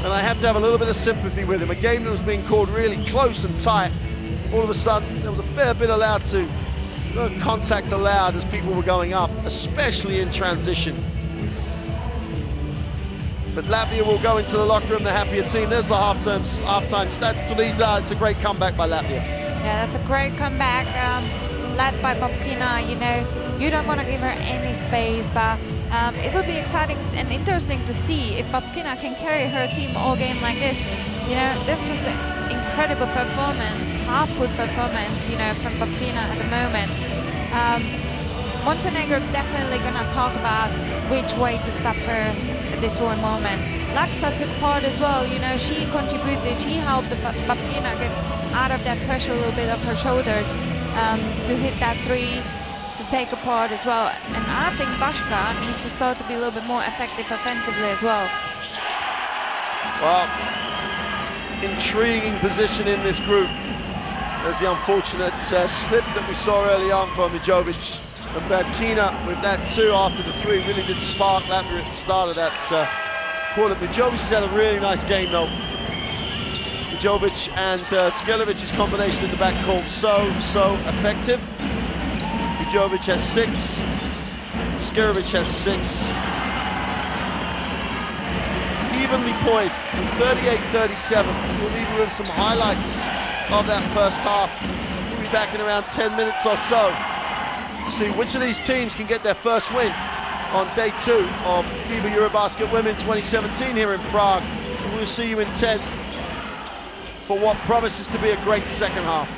And I have to have a little bit of sympathy with him. A game that was being called really close and tight. All of a sudden, there was a fair bit allowed to, contact allowed as people were going up, especially in transition. But Latvia will go into the locker room, the happier team. There's the halftime stats. Tuliza, it's a great comeback by Latvia. Yeah, that's a great comeback, led by Babkina. You know, you don't want to give her any space, but it will be exciting and interesting to see if Babkina can carry her team all game like this. You know, this is just an incredible performance, half-court performance, you know, from Babkina at the moment. Montenegro definitely gonna talk about which way to stop her at this one moment. Laksa took part as well, you know, she contributed, she helped Babkina get out of that pressure a little bit of her shoulders to hit that 3, to take apart as well. And I think Bashka needs to start to be a little bit more effective offensively as well. Well, intriguing position in this group. There's the unfortunate slip that we saw early on from Mijovic. And Babkina with that 2 after the 3 really did spark Latvia at the start of that quarter. Mijovic has had a really nice game though. Mijovic and Skelovic's combination in the backcourt so effective. Mijovic has 6, Skerovic has 6. It's evenly poised, 38-37. We'll leave you with some highlights of that first half. We'll be back in around 10 minutes or so to see which of these teams can get their first win on day 2 of FIBA EuroBasket Women 2017 here in Prague. So we'll see you in 10 for what promises to be a great second half.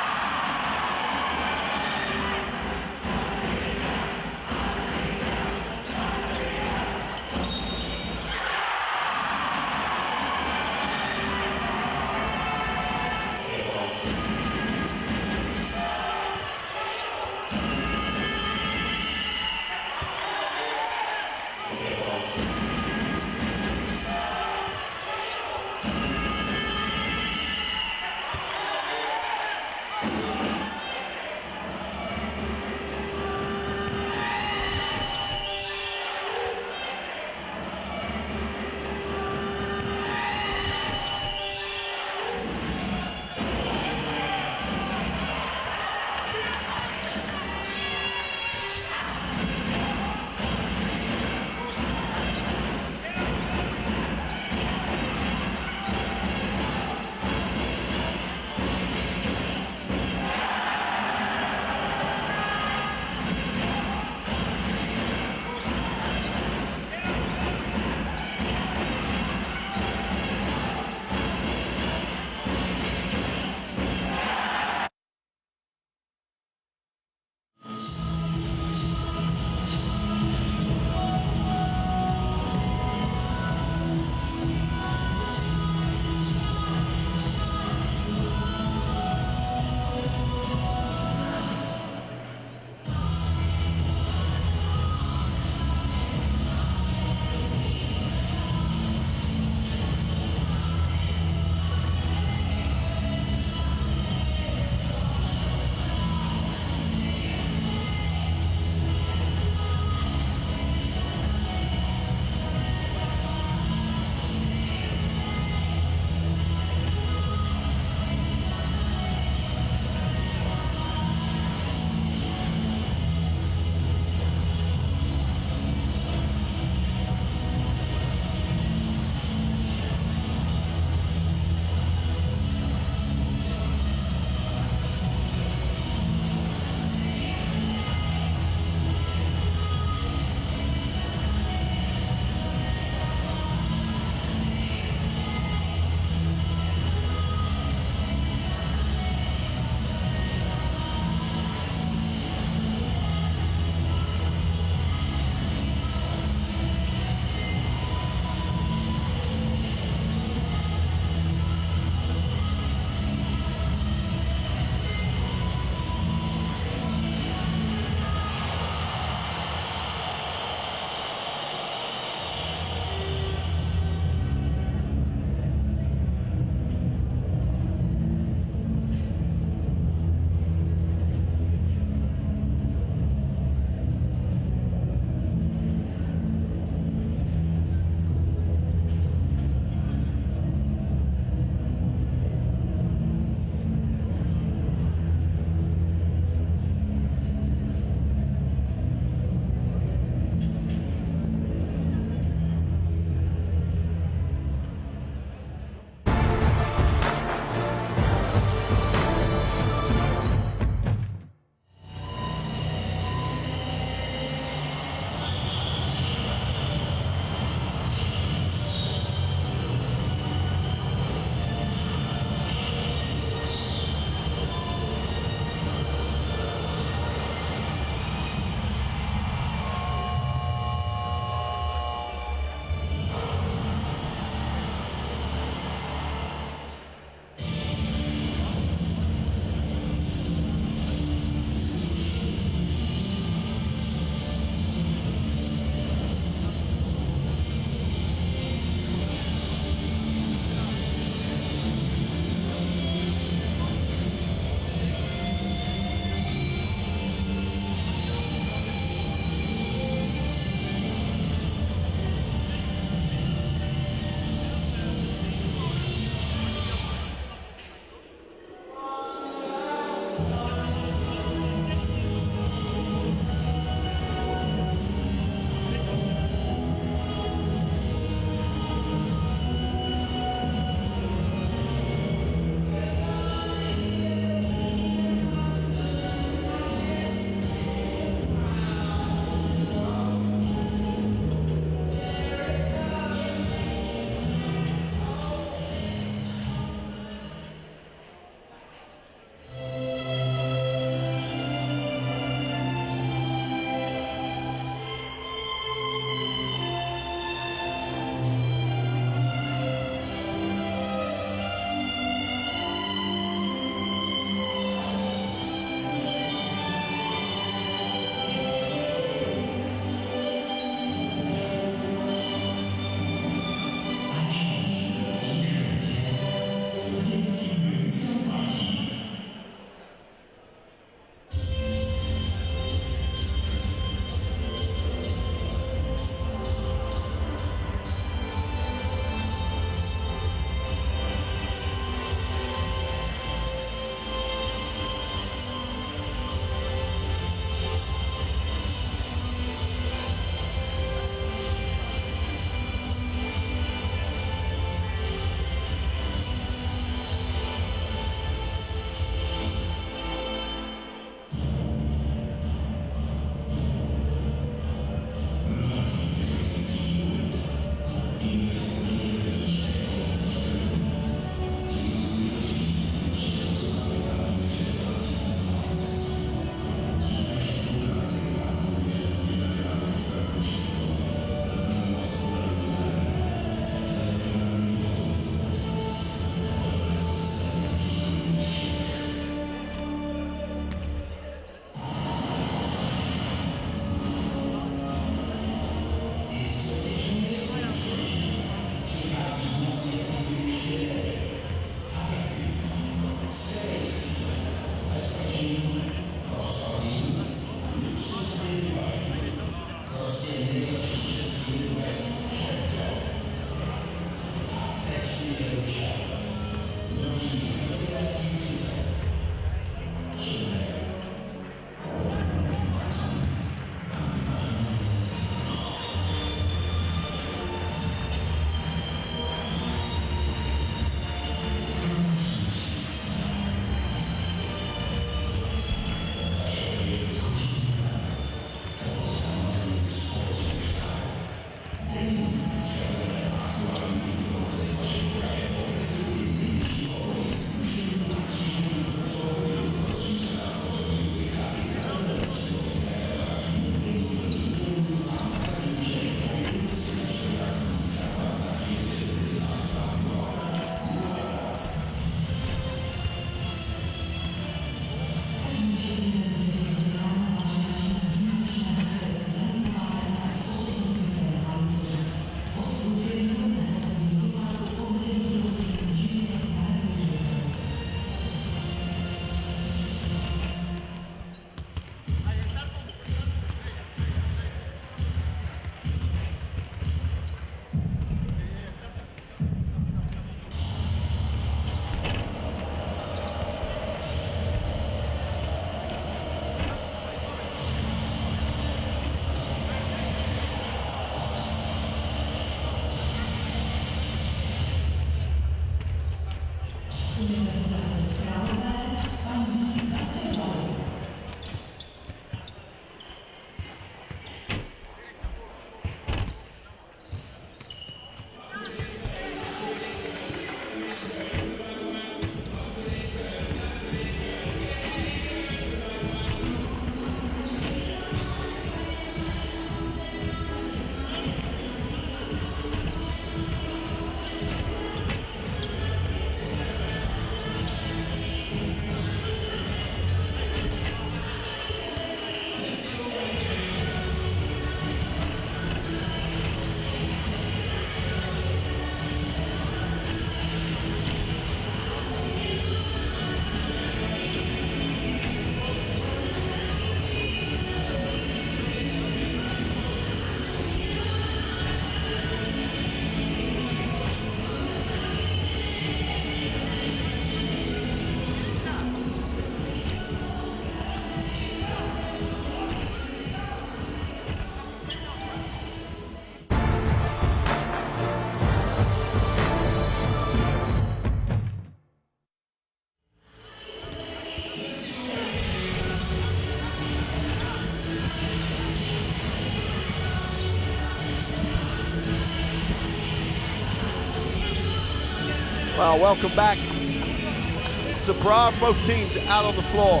Well, welcome back. It's a brav, both teams out on the floor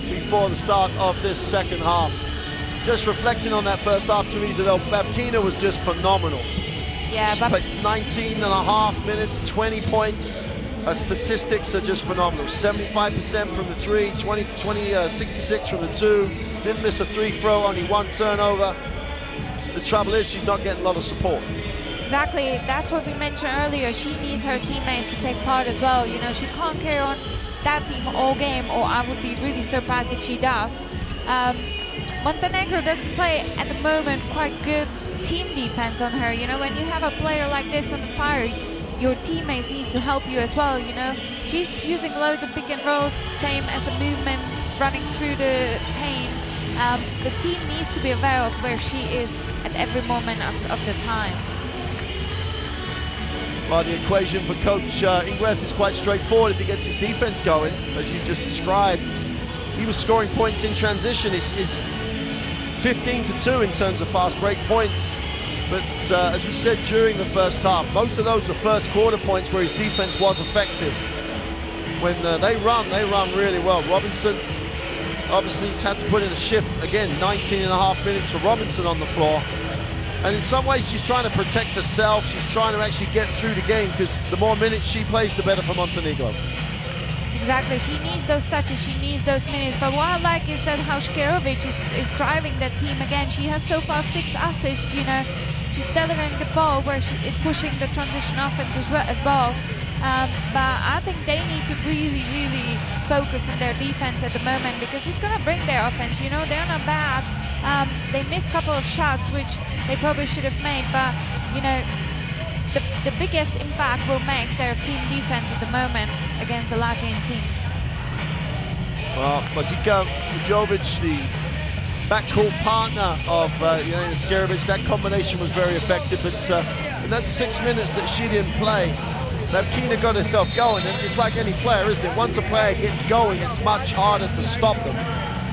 before the start of this second half. Just reflecting on that first half, Teresa, though, Babkina was just phenomenal. Yeah, she played 19 and a half minutes, 20 points. Her statistics are just phenomenal. 75% from the three, 66 from the two. Didn't miss a free throw, only one turnover. The trouble is she's not getting a lot of support. Exactly, that's what we mentioned earlier. She needs her teammates to take part as well. You know, she can't carry on that team all game, or I would be really surprised if she does. Montenegro doesn't play at the moment quite good team defense on her. You know, when you have a player like this on the fire, your teammates needs to help you as well. You know, she's using loads of pick and rolls, same as the movement running through the paint. The team needs to be aware of where she is at every moment of the time. Well, the equation for Coach Ingwerth is quite straightforward. If he gets his defense going, as you just described, he was scoring points in transition. Is 15-2 in terms of fast break points. But as we said during the first half, most of those were first quarter points where his defense was effective. When they run really well. Robinson obviously has had to put in a shift. Again, 19 and a half minutes for Robinson on the floor. And in some ways, she's trying to protect herself. She's trying to actually get through the game, because the more minutes she plays, the better for Montenegro. Exactly, she needs those touches, she needs those minutes. But what I like is that how Škerović is driving that team again. She has so far 6 assists, you know. She's delivering the ball where she is pushing the transition offense as well. But I think they need to really, really focus on their defense at the moment, because it's going to bring their offense. You know, they're not bad. They missed a couple of shots, which they probably should have made, but, you know, the biggest impact will make their team defense at the moment against the Latvian team. Well, Mazika Vujovic, the backcourt partner of Jelena Škerović, that combination was very effective, but in that 6 minutes that she didn't play, Babkina got herself going, and it's like any player, isn't it? Once a player gets going, it's much harder to stop them.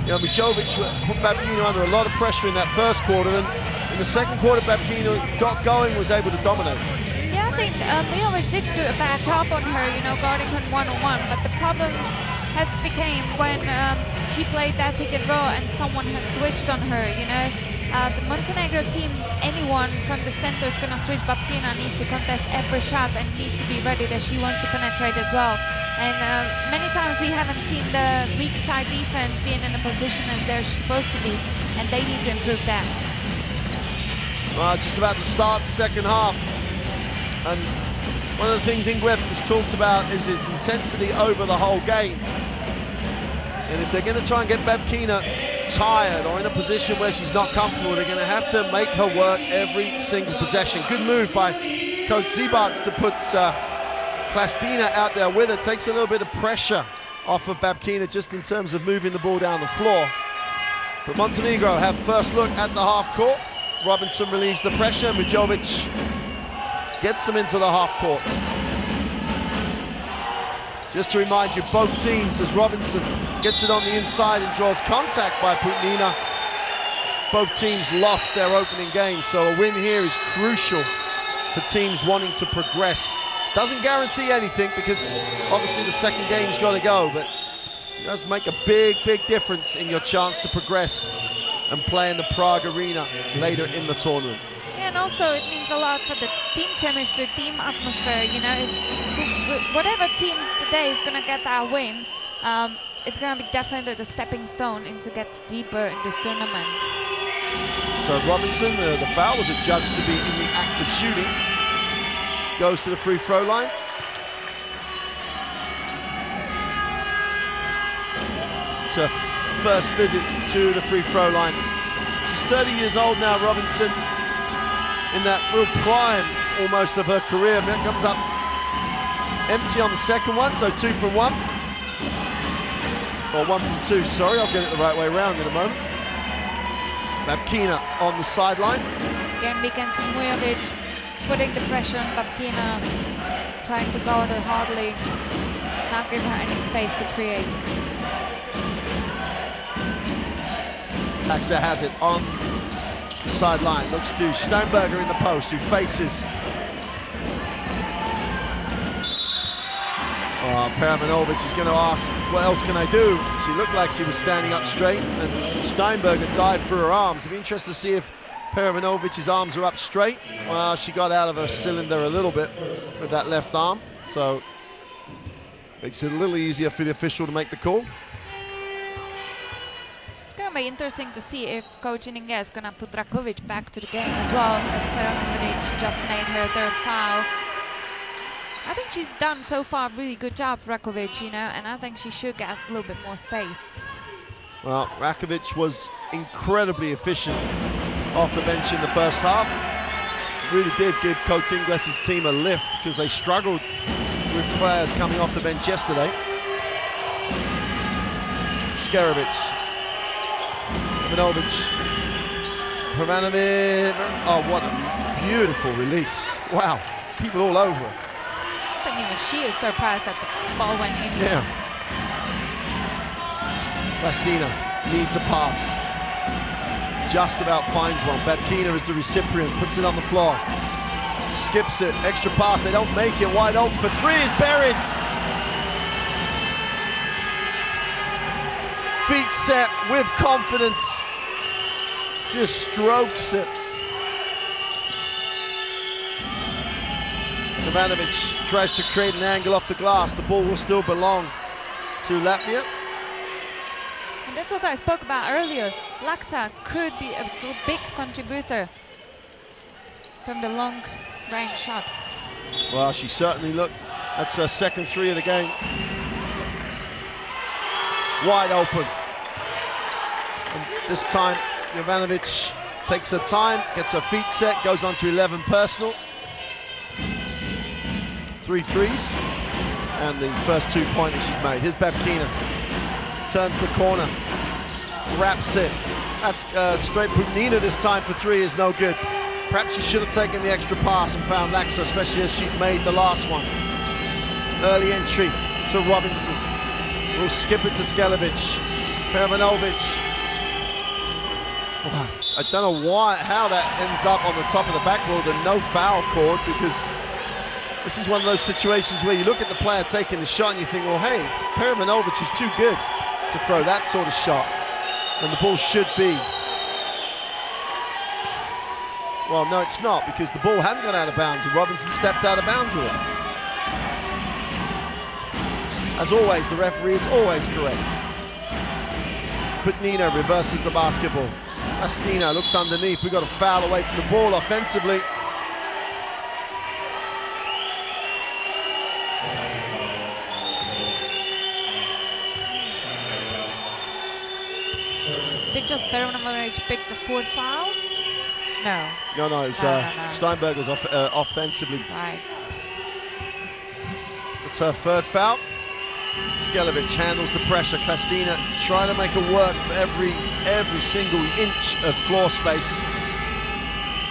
You know, Vujovic put Babkina under a lot of pressure in that first quarter, and in the second quarter, Babkina got going, was able to dominate. Yeah, I think Vujovic did do a bad job on her, you know, guarding her one-on-one, but the problem has became when she played that pick and roll and someone has switched on her, you know. The Montenegro team, anyone from the center is going to switch. Babkina needs to contest every shot and needs to be ready that she wants to penetrate as well. And many times we haven't seen the weak side defense being in a position as they're supposed to be, and they need to improve that. Well, just about to start the second half, and one of the things Ingwerth has talked about is his intensity over the whole game. And if they're going to try and get Babkina tired or in a position where she's not comfortable, they're going to have to make her work every single possession. Good move by Coach Zibarts to put Klastina out there with her. Takes a little bit of pressure off of Babkina just in terms of moving the ball down the floor. But Montenegro have first look at the half court. Robinson relieves the pressure, and Vujovic gets them into the half court. Just to remind you, both teams, as Robinson gets it on the inside and draws contact by Putnina, both teams lost their opening game, so a win here is crucial for teams wanting to progress. Doesn't guarantee anything because obviously the second game's got to go, but it does make a big, big difference in your chance to progress and play in the Prague arena later in the tournament. Yeah, and also it means a lot for the team chemistry, team atmosphere. You know, whatever team today is going to get that win, it's going to be definitely the stepping stone into get deeper in this tournament. So Robinson, the foul was adjudged to be in the act of shooting. Goes to the free throw line. It's her first visit to the free throw line. She's 30 years old now, Robinson, in that real prime almost of her career. And that comes up empty on the second one, so 2 from 1. Or 1 from 2, sorry, I'll get it the right way around in a moment. Babkina on the sideline. Again, we can see Mujovic putting the pressure on Babkina, trying to guard her hardly, not give her any space to create. Laxa has it on the sideline, looks to Steinberger in the post, who faces Peramanovic is going to ask, what else can I do? She looked like she was standing up straight, and Steinberger dived for her arms. It'd be interesting to see if Peramanovic's arms are up straight. Well, she got out of her cylinder a little bit with that left arm, so makes it a little easier for the official to make the call. It's going to be interesting to see if Coach Ininga is going to put Rakovic back to the game as well, as Peramanovic just made her third foul. I think she's done so far a really good job, Rakovic, you know, and I think she should get a little bit more space. Well, Rakovic was incredibly efficient off the bench in the first half. Really did give Coach Ingles' team a lift because they struggled with players coming off the bench yesterday. Skerovic, Ivanovic, Permanovic. Oh, what a beautiful release. Wow, people all over her. I think even she is surprised that the ball went in. Yeah. Plastina needs a pass. Just about finds one. Babkina is the recipient, puts it on the floor. Skips it, extra pass, they don't make it. Wide open for three, is buried. Feet set with confidence. Just strokes it. Ivanovic tries to create an angle off the glass. The ball will still belong to Latvia. And that's what I spoke about earlier. Laxa could be a big contributor from the long range shots. Well, she certainly looked. That's her second three of the game. Wide open. And this time, Ivanovic takes her time, gets her feet set, goes on to 11 personal. 3 threes, and the first 2 pointers she's made. Here's Babkina, turns the corner, wraps it. That's straight Putnina this time for 3 is no good. Perhaps she should have taken the extra pass and found Laxa, especially as she'd made the last one. Early entry to Robinson. We'll skip it to Skelevic. Peramanovic. I don't know how that ends up on the top of the backboard and no foul called, because this is one of those situations where you look at the player taking the shot and you think, well, hey, Peramanovic is too good to throw that sort of shot. And the ball should be. Well, no, it's not, because the ball hadn't gone out of bounds and Robinson stepped out of bounds with it. As always, the referee is always correct. Putnina reverses the basketball. Plastina looks underneath. We've got a foul away from the ball offensively. Did just Peramanovic pick the 4th foul? No. No, it's Steinberger's offensively. Right. It's her 3rd foul. Skelevic handles the pressure. Plastina trying to make it work for every single inch of floor space.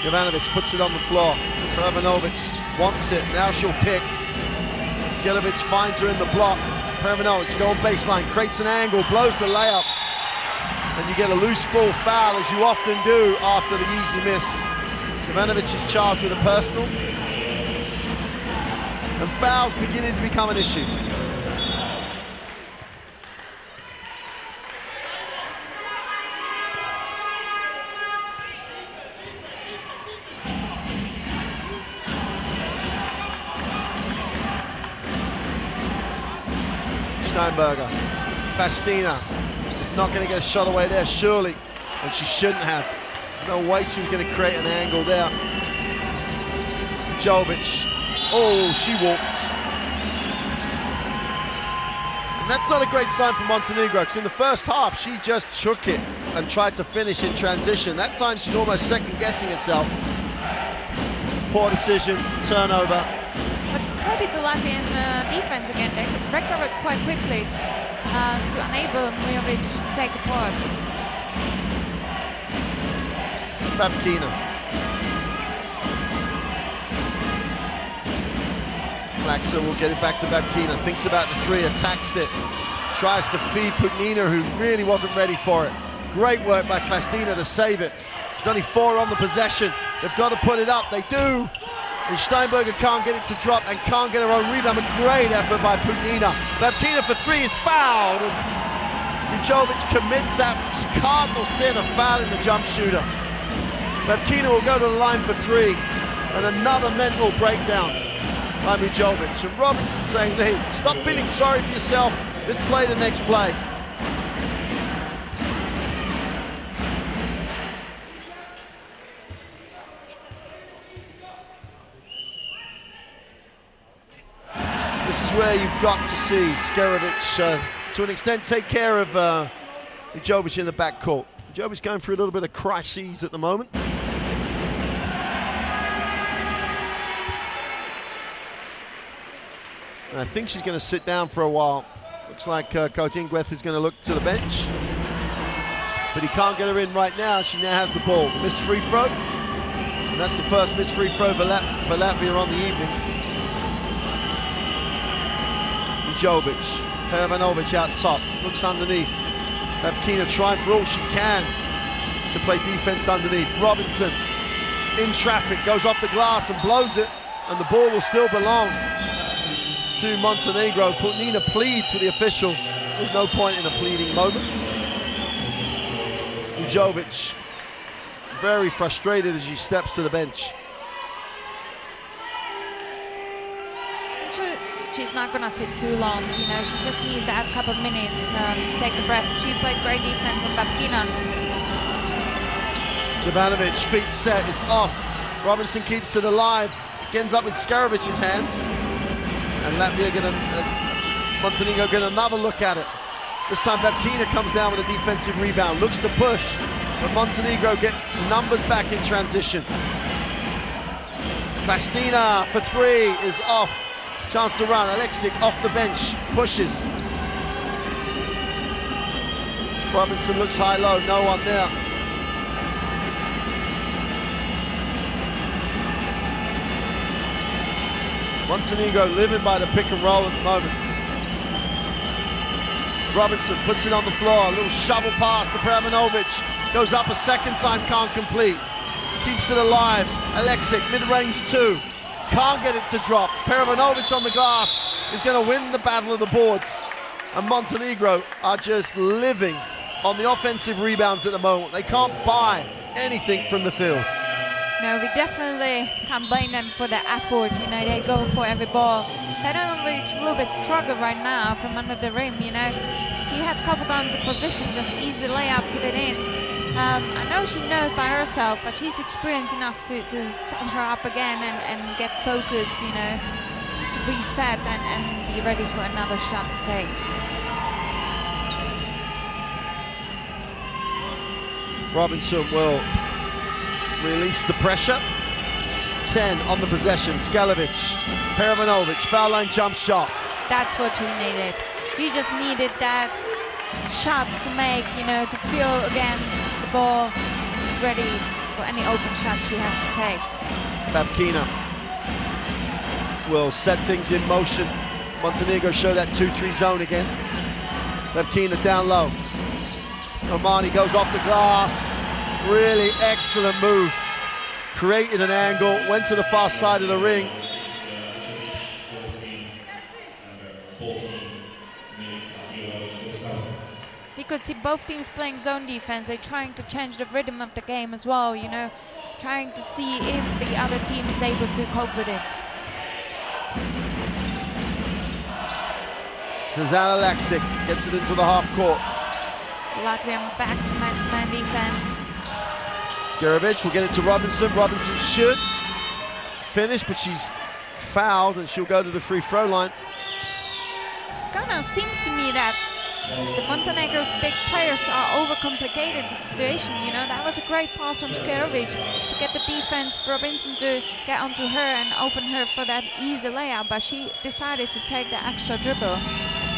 Ivanovic puts it on the floor. Peramanovic wants it. Now she'll pick. Skelevic finds her in the block. Perovanovic going baseline, creates an angle, blows the layup. And you get a loose ball foul, as you often do after the easy miss. Jovanovic is charged with a personal. And fouls beginning to become an issue. Steinberger, Fastina is not going to get a shot away there, surely, and she shouldn't have. No way she was going to create an angle there. Jovic, oh, she walked. And that's not a great sign for Montenegro, because in the first half, she just took it and tried to finish in transition. That time, she's almost second-guessing herself. Poor decision, turnover. But credit to Latvian defense again. They recovered quite quickly to enable Mujovic to take a part. Babkina. Maxer will get it back to Babkina. Thinks about the three, attacks it. Tries to feed Pugnina, who really wasn't ready for it. Great work by Klastina to save it. There's only 4 on the possession. They've got to put it up. They do. And Steinberger can't get it to drop and can't get her own rebound. A great effort by Pugnina. Babkina for 3 is fouled. And Mujovic commits that cardinal sin of fouling the jump shooter. Babkina will go to the line for 3. And another mental breakdown by Mujovic. And Robinson saying, hey, stop feeling sorry for yourself. Let's play the next play. This is where you've got to see Skelevic, to an extent, take care of Mujovic in the backcourt. Mujovic going through a little bit of crises at the moment. And I think she's going to sit down for a while. Looks like Coach Ingweth is going to look to the bench. But he can't get her in right now. She now has the ball. Missed free throw. And that's the first missed free throw for Latvia on the evening. Jovic, Perovanovic out top, looks underneath. Babkina trying for all she can to play defense underneath. Robinson in traffic, goes off the glass and blows it, and the ball will still belong to Montenegro. Pugnina pleads with the official. There's no point in a pleading moment. Jovic very frustrated as she steps to the bench. She's not going to sit too long, you know, she just needs that couple of minutes to take a breath. She played great defense on Babkina. Jovanovic, feet set, is off. Robinson keeps it alive, ends up with Skarevic's hands. And Latvia Montenegro get another look at it. This time Babkina comes down with a defensive rebound, looks to push, but Montenegro get numbers back in transition. Klastina for 3 is off. Chance to run, Alexic off the bench, pushes. Robinson looks high-low, no one there. Montenegro living by the pick and roll at the moment. Robinson puts it on the floor, a little shovel pass to Perovanovic. Goes up a second time, can't complete. Keeps it alive, Alexic, mid-range 2. Can't get it to drop. Perovanovic on the glass is going to win the battle of the boards. And Montenegro are just living on the offensive rebounds at the moment. They can't buy anything from the field. No, we definitely can't blame them for the effort. You know, they go for every ball. Perovanovic a little bit struggle right now from under the rim, you know. She had a couple times the position, just easy layup, put it in. I know she knows by herself, but she's experienced enough to set her up again and get focused, you know, to reset and be ready for another shot to take. Robinson will release the pressure. 10 on the possession. Skelevic, Perovanovic, foul line jump shot. That's what she needed. She just needed that shot to make, you know, to feel again the ball ready for any open shots she has to take. Babkina will set things in motion. Montenegro show that 2-3 zone again. Babkina down low. Omani goes off the glass. Really excellent move. Created an angle, went to the far side of the ring. You could see both teams playing zone defense. They're trying to change the rhythm of the game as well, you know, trying to see if the other team is able to cope with it. Zuzana Laksic gets it into the half court. Latvian back to man-to-man defense. Skorovic will get it to Robinson. Robinson should finish, but she's fouled and she'll go to the free throw line. Kind of seems to me that the Montenegro's big players are overcomplicated the situation, you know. That was a great pass from Skorovic to get the defense, Robinson to get onto her and open her for that easy layup, but she decided to take the extra dribble,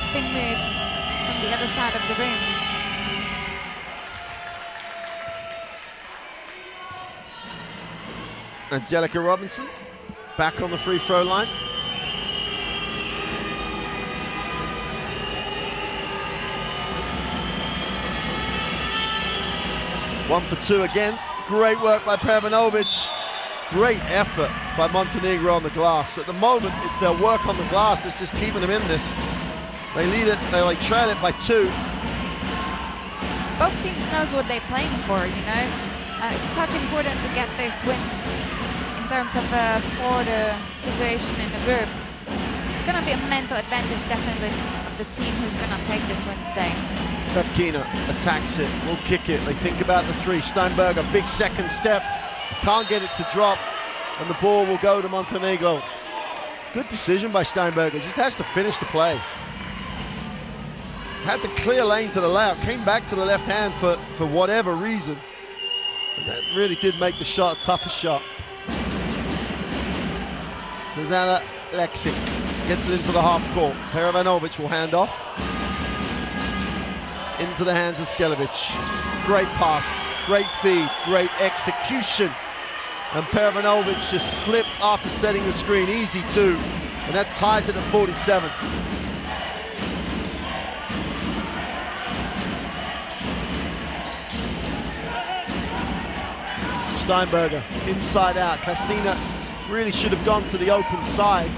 spin move from the other side of the rim. Angelica Robinson back on the free throw line. One for two again. Great work by Pervanovic. Great effort by Montenegro on the glass. At the moment, it's their work on the glass that's just keeping them in this. They lead it, they trail it by 2. Both teams knows what they're playing for, you know. It's such important to get this win in terms of for the situation in the group. It's going to be a mental advantage, definitely, of the team who's going to take this win today. Babkina attacks it, will kick it. They think about the 3. Steinberger, big second step. Can't get it to drop, and the ball will go to Montenegro. Good decision by Steinberger, just has to finish the play. Had the clear lane to the layup, came back to the left hand for whatever reason. And that really did make the shot a tougher shot. Zuzana Laksic gets it into the half court. Pervanovic will hand off. Into the hands of Skorovic. Great pass, great feed, great execution. And Pervanovic just slipped after setting the screen, easy too. And that ties it at 47. Steinberger, inside out. Klastina really should have gone to the open side.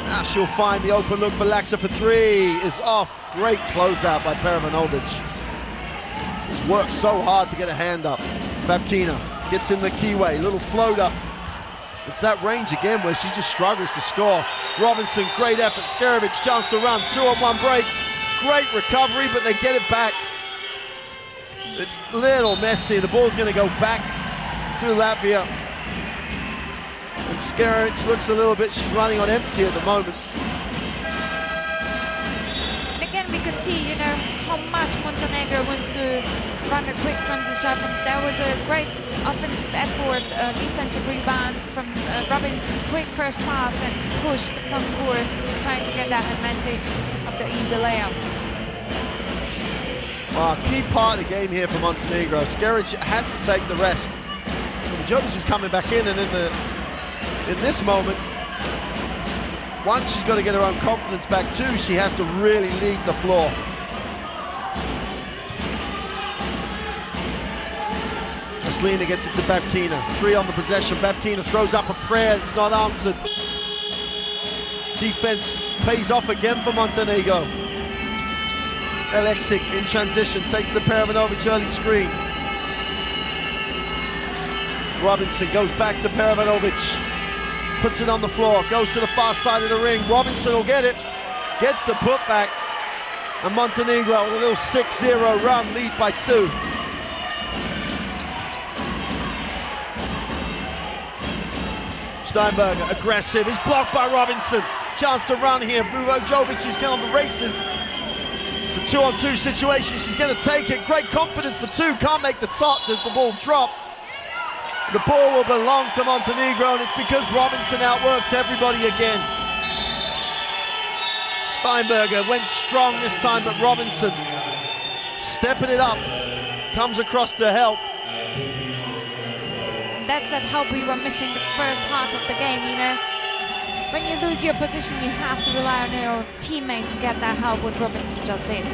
Now she'll find the open look for Laxa for 3. Is off. Great closeout by Pervanovic. He's worked so hard to get a hand up. Babkina gets in the keyway, little float up. It's that range again where she just struggles to score. Robinson, great effort. Skorovic, chance to run. 2-on-1 break. Great recovery, but they get it back. It's a little messy. The ball's going to go back to Latvia. And Skorovic looks a little bit, she's running on empty at the moment. Again, we could see, you know, how much Montenegro wants to run a quick transition offense. There was a great offensive effort, defensive rebound from Robinson. Quick first pass and push the front court, trying to get that advantage of the easy layup. Key part of the game here for Montenegro. Skorovic had to take the rest. Jovic is coming back in, and in this moment, one, she's got to get her own confidence back. 2, she has to really lead the floor. Aslina gets it to Babkina. 3 on the possession. Babkina throws up a prayer. It's not answered. Defense pays off again for Montenegro. Alexic in transition takes the Pervanovic early screen. Robinson goes back to Pervanovic. Puts it on the floor, goes to the far side of the ring. Robinson will get it, gets the putback, and Montenegro with a little 6-0 run, lead by 2. Steinberger, aggressive, is blocked by Robinson. Chance to run here. Bruno Jovic is going on the races. It's a 2-on-2 situation. She's going to take it. Great confidence for 2. Can't make the top. Does the ball drop? The ball will belong to Montenegro, and it's because Robinson outworks everybody again. Steinberger went strong this time, but Robinson stepping it up, comes across to help. That's that help we were missing the first half of the game, you know. when you lose your position, you have to rely on your teammate to get that help, what Robinson just did.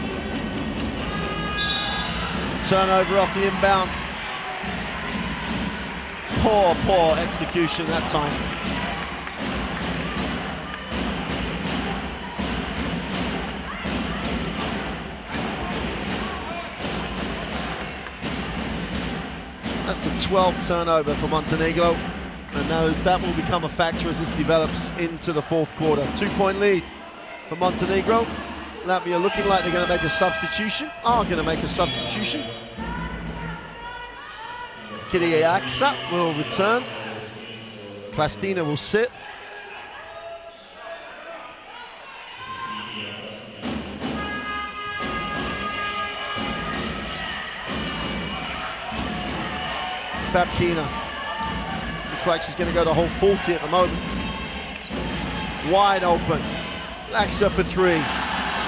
Turnover off the inbound. Poor execution that time. That's the 12th turnover for Montenegro, and that will become a factor as this develops into the fourth quarter. 2-point lead for Montenegro. Latvia looking like they're going to make a substitution, Kiriaksa will return. Plastina will sit. Babkina. Looks like she's going to go to hole 40 at the moment. Wide open. Laxa for three.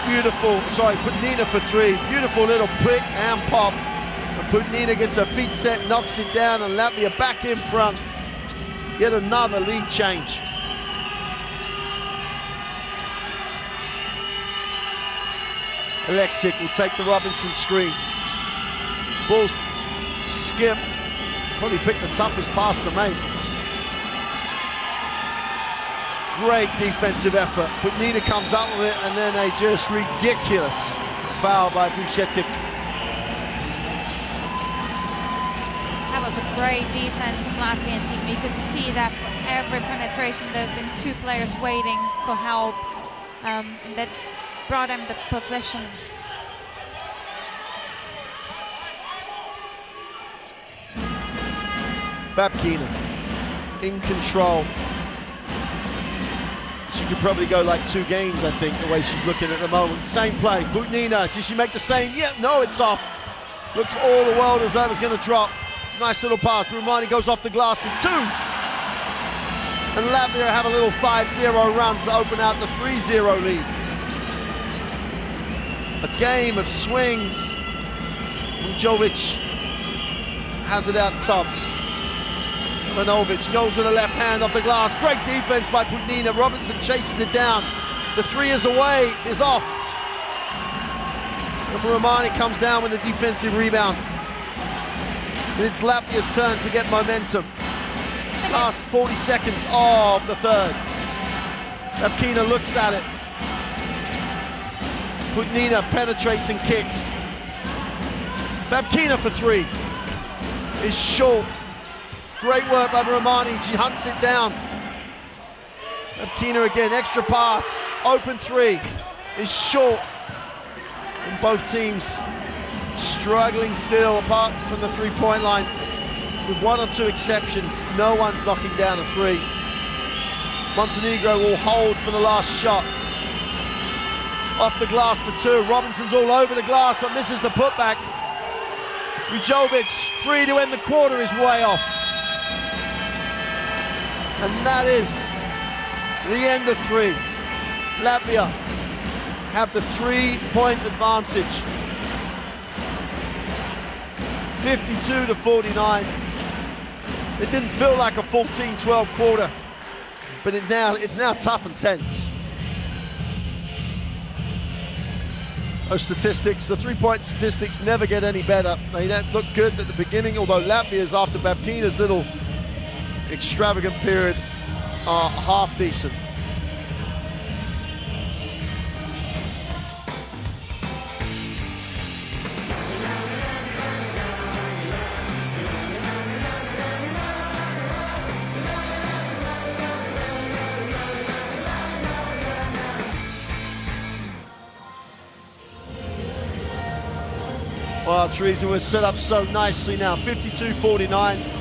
Putnina for three. Beautiful little pick and pop. And Putnina gets her feet set, knocks it down, and Latvia back in front. Yet another lead change. Alexic will take the Robinson screen. Ball's skipped. Probably picked the toughest pass to make. Great defensive effort. Putnina comes up with it, and then a just ridiculous foul by Vucetic. That was a great defense from Latvian team. You could see that from every penetration there have been two players waiting for help. That brought them the possession. Babkina in control. She could probably go like 2 games, I think, the way she's looking at the moment. Same play. Putnina, did she make the same? Yeah, no, it's off. Looks for all the world as that was going to drop. Nice little pass. Brumani goes off the glass for 2. And Latvia have a little 5-0 run to open out the 3-0 lead. A game of swings. Jovic has it out top. Manovic goes with a left hand off the glass. Great defense by Putnina. Robinson chases it down. The 3 is away, is off. And Romani comes down with a defensive rebound. And it's Latvia's turn to get momentum. Last 40 seconds of the third. Babkina looks at it. Putnina penetrates and kicks. Babkina for 3 is short. Great work by Romani, she hunts it down. Babkina again, extra pass, open 3 is short. And both teams struggling still apart from the 3-point line. With 1 or 2 exceptions, no one's knocking down a 3. Montenegro will hold for the last shot. Off the glass for 2, Robinson's all over the glass but misses the putback. Ujovic, 3 to end the quarter is way off. And that is the end of 3. Latvia have the 3-point advantage. 52-49. It didn't feel like a 14-12 quarter, but it's now tough and tense. Those statistics, the 3-point statistics never get any better. They don't look good at the beginning, although Latvia's after Babkina's little extravagant period are half decent. Well, Teresa was set up so nicely now, 52-49.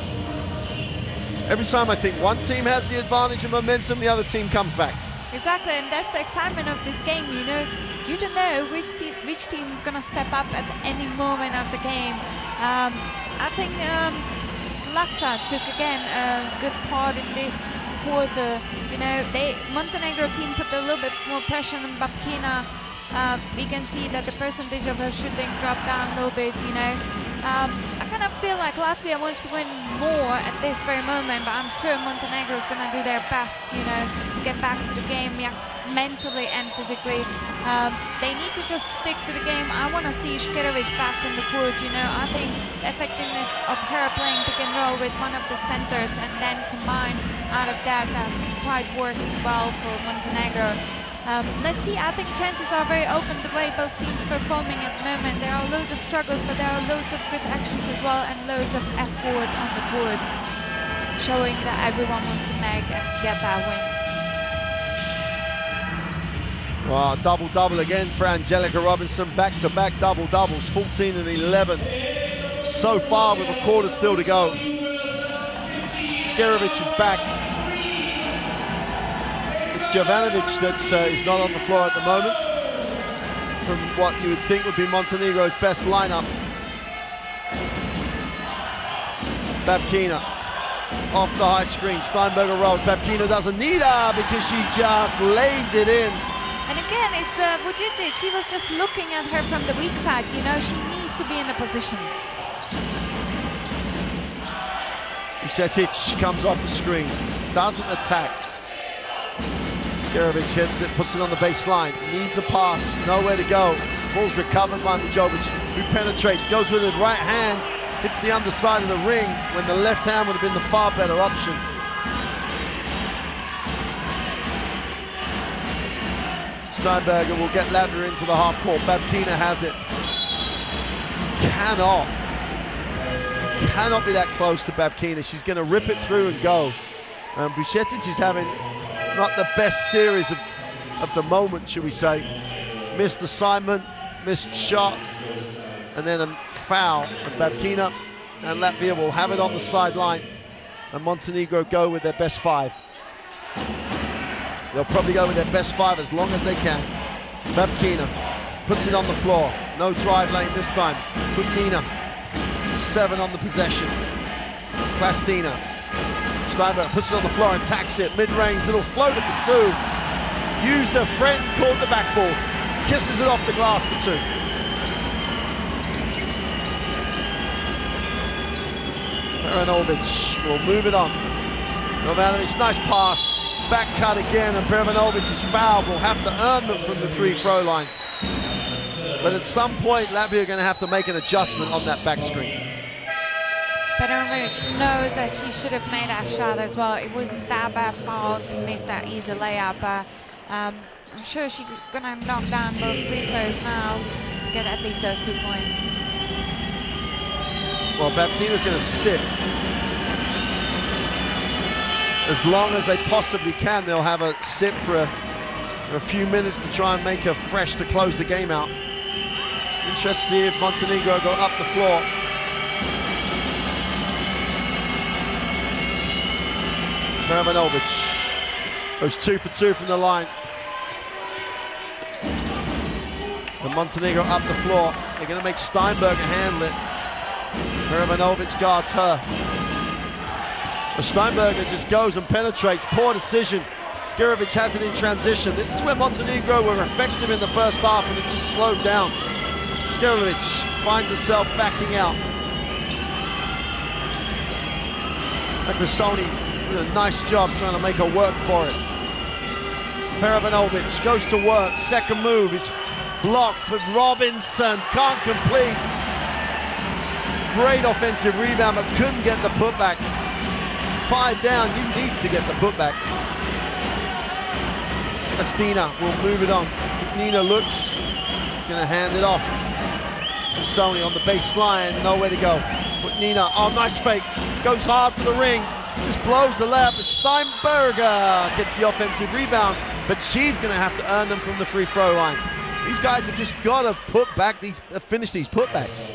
Every time I think one team has the advantage of momentum, the other team comes back. Exactly, and that's the excitement of this game, you know. You don't know which team is going to step up at any moment of the game. I think Laxa took, again, a good part in this quarter. You know, Montenegro team put a little bit more pressure on Babkina. We can see that the percentage of her shooting dropped down a little bit, you know. I kind kind of feel like Latvia wants to win more at this very moment, but I'm sure Montenegro is going to do their best, you know, to get back to the game, yeah, mentally and physically. They need to just stick to the game. I want to see Škerović back on the court, you know. I think the effectiveness of her playing pick and roll with one of the centers and then combine out of that, that's quite working well for Montenegro. Let's see, I think chances are very open the way both teams performing at the moment. There are loads of struggles, but there are loads of good actions as well and loads of effort on the board, showing that everyone wants to get that win. Well, double-double again for Angelica Robinson, back-to-back double-doubles, 14 and 11 so far with a quarter still to go. Škerović is back. It's Jovanovic that is not on the floor at the moment, from what you would think would be Montenegro's best lineup. Babkina off the high screen, Steinberger rolls, Babkina doesn't need her because she just lays it in. And again, it's Vučičić. She was just looking at her from the weak side. You know, she needs to be in a position. Vučičić comes off the screen, doesn't attack. Škerović hits it, puts it on the baseline. Needs a pass, nowhere to go. Ball's recovered by Mujovic, who penetrates, goes with his right hand, hits the underside of the ring when the left hand would have been the far better option. Steinberger will get Latvia into the half court. Babkina has it. Cannot be that close to Babkina. She's going to rip it through and go. Vučičić is having not the best series of the moment, should we say. Missed assignment, missed shot, and then a foul. And Babkina and Latvia will have it on the sideline, and Montenegro go with their best five. They'll probably go with their best five as long as they can. Babkina puts it on the floor. No drive lane this time. Kutnina, 7 on the possession. Klastina. Steinberg puts it on the floor and attacks it. Mid-range, little floater for 2. Used her friend, caught the backboard. Kisses it off the glass for 2. Peranovic will move it on. Jovanovic, nice pass. Back cut again, and Peranovic is fouled. Will have to earn them from the free throw line. But at some point, Latvia are going to have to make an adjustment on that back screen. Peranovic knows that she should have made that shot as well. It wasn't that bad foul to miss that easy layup. I'm sure she's going to knock down both free throws now, get at least those 2 points. Well, Babkina's going to sit. As long as they possibly can, they'll have a sit for a few minutes to try and make her fresh to close the game out. Interested to see if Montenegro go up the floor. Peranovic goes 2 for 2 from the line. And Montenegro up the floor. They're going to make Steinberger handle it. Peranovic guards her. But Steinberger just goes and penetrates. Poor decision. Škerović has it in transition. This is where Montenegro were effective in the first half, and it just slowed down. Škerović finds herself backing out. Agresoni did a nice job trying to make her work for it. Peranovic goes to work. Second move is blocked, but Robinson can't complete. Great offensive rebound, but couldn't get the putback. 5 down, you need to get the putback. Kristina will move it on. Nina looks, he's going to hand it off. Sony on the baseline, nowhere to go. Nina, oh, nice fake. Goes hard to the ring, just blows the layup. Steinberger gets the offensive rebound, but she's going to have to earn them from the free throw line. These guys have just got to finish these putbacks.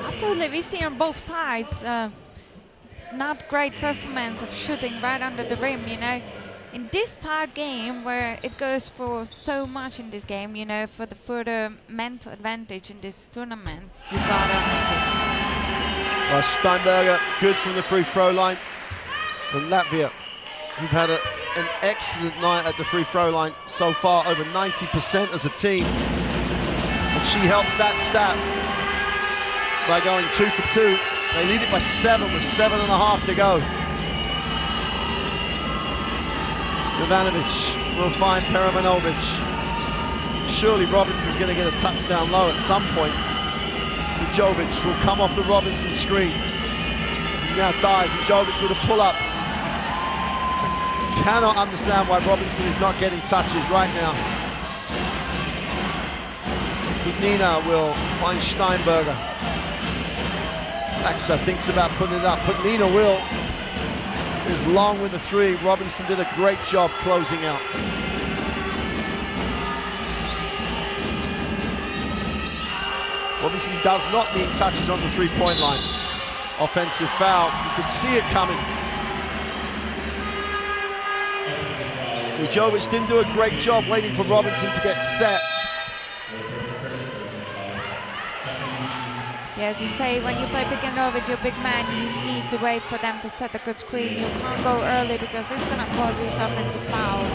Absolutely, we've seen on both sides not great performance of shooting right under the rim, you know. In this tight game where it goes for so much in this game, you know, for the mental advantage in this tournament, you gotta make it. Well, Steinberger good from the free throw line. And Latvia, who've had an excellent night at the free throw line so far, over 90% as a team. And she helps that stat by going 2 for 2. They lead it by 7 with 7.5 to go. Jovanovic will find Perimanovic. Surely Robinson's going to get a touchdown low at some point. Jovic will come off the Robinson screen. He now dives. Jovic with a pull-up. Cannot understand why Robinson is not getting touches right now. Nina will find Steinberger. Laxa thinks about putting it up, but Nina will. Is long with the 3. Robinson did a great job closing out. Robinson does not need touches on the 3-point line. Offensive foul, you could see it coming. Ujovic didn't do a great job waiting for Robinson to get set. Yeah, as you say, when you play pick and roll with your big man, you need to wait for them to set a good screen. You can't go early because it's going to cause these offensive fouls.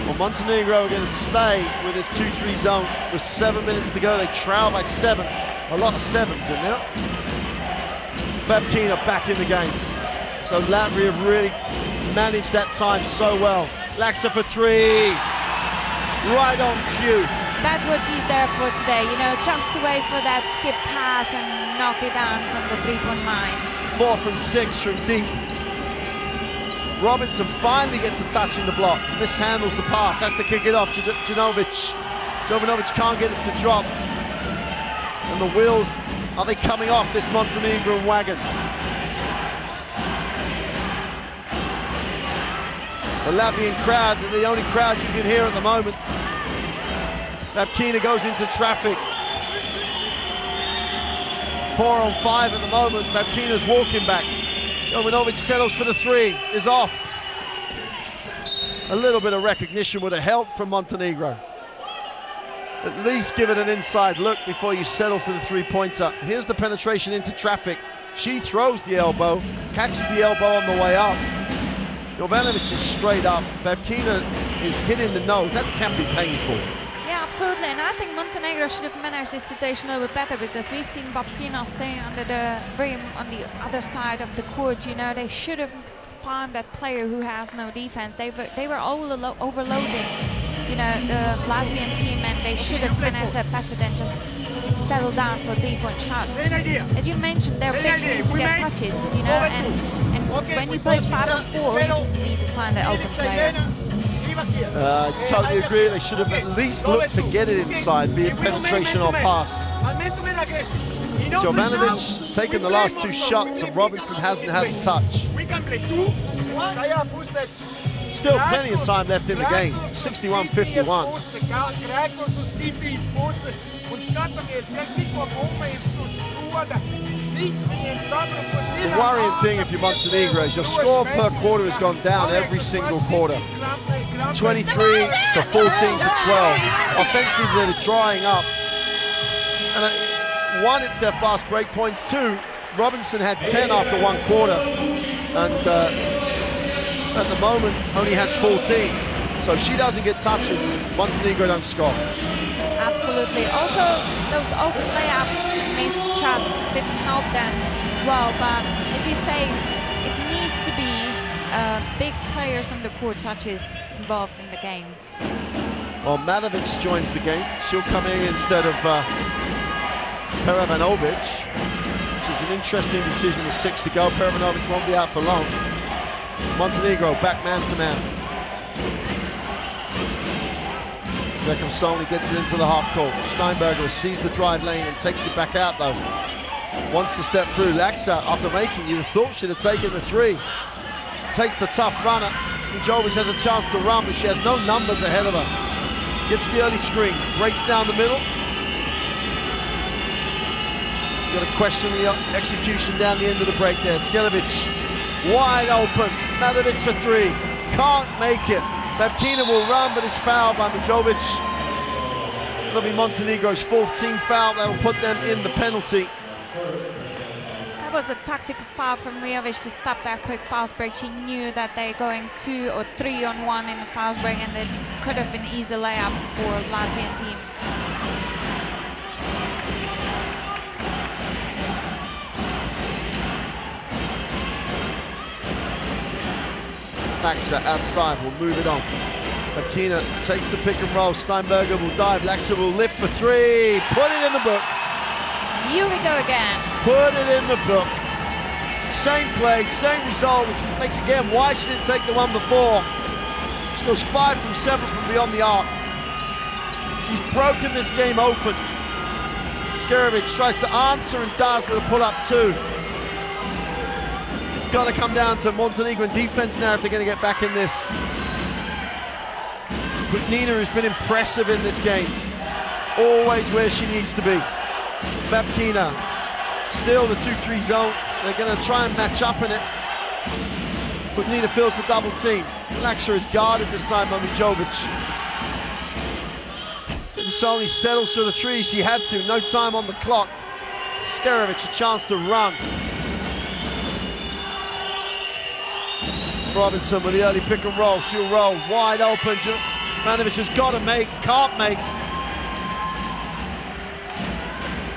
Well, Montenegro are going to stay with this 2-3 zone with 7 minutes to go. They trail by 7. A lot of 7s in there. Babkina back in the game. So Latvia have really managed that time so well. Laxa for 3. Right on cue. That's what she's there for today, you know, just to wait for that skip pass and knock it down from the 3-point line. 4 from 6 from deep. Robinson finally gets a touch in the block. Mishandles the pass, has to kick it off. Jovanovic. Jovanovic can't get it to drop. And the wheels, are they coming off this Montenegro wagon? The Latvian crowd, the only crowd you can hear at the moment. Babkina goes into traffic. 4 on 5 at the moment. Babkina's walking back. Jovanovic settles for the 3, is off. A little bit of recognition would have helped from Montenegro. At least give it an inside look before you settle for the 3-pointer. Here's the penetration into traffic. She throws the elbow, catches the elbow on the way up. Jovanovic is straight up. Babkina is hitting the nose. That can be painful. Yeah, absolutely, and I think Montenegro should have managed this situation a little bit better because we've seen Babkina staying under the rim on the other side of the court. You know, they should have found that player who has no defense. They were overloading, you know, the Latvian team, and they should have managed that better than just settle down for 3-point shots. As you mentioned, their bigs need to get touches, you know, and when you play 5 on 4, you just need to find an open player. Totally agree. They should have at least looked to get it inside, be it penetration or pass. Jovanovic taken the last 2 shots and Robinson hasn't had a touch. Still plenty of time left in the game. 61-51. The worrying thing if you're Montenegro is your score per quarter has gone down every single quarter. 23 to 14 to 12. Offensively, they're drying up. And 1, it's their fast break points. 2, Robinson had 10 after 1 quarter. And at the moment, only has 14. So she doesn't get touches. Montenegro don't score. Absolutely. Also, those open layups, missed shots didn't help them as well. But as you say, it needs to be big players on the court touches involved in the game. Well, Matovic joins the game. She'll come in instead of Perimanovic, which is an interesting decision. With 6 to go, Perimanovic won't be out for long. Montenegro back man-to-man. Sony gets it into the half court. Steinberger sees the drive lane and takes it back out though. Wants to step through. Laxa, after making, you thought she'd have taken the 3. Takes the tough runner. Ujovic has a chance to run, but she has no numbers ahead of her. Gets the early screen, breaks down the middle. Got to question the execution down the end of the break there. Skelevic wide open. Matovic for 3. Can't make it. Babkina will run, but is fouled by Mujovic. It'll be Montenegro's 14th foul. That'll put them in the penalty. That was a tactical foul from Mujovic to stop that quick fast break. She knew that they're going 2 or 3 on 1 in the fast break, and it could have been easy layup for Latvian team. Laxa outside will move it on. Babkina takes the pick and roll. Steinberger will dive. Laxa will lift for three. Put it in the book. Here we go again. Put it in the book. Same play, same result, which makes again why she didn't take the one before. She goes 5 from 7 from beyond the arc. She's broken this game open. Skerovic tries to answer and does with a pull-up two. It's got to come down to Montenegrin defense now if they're going to get back in this. But Nina has been impressive in this game. Always where she needs to be. Babkina, still the 2-3 zone. They're going to try and match up in it. But Nina feels the double team. Laxa is guarded this time by Mijovic. Sony settles for the three. She had to. No time on the clock. Skerovic a chance to run. Robinson with the early pick and roll. She'll roll wide open. Manovic has got to make, can't make.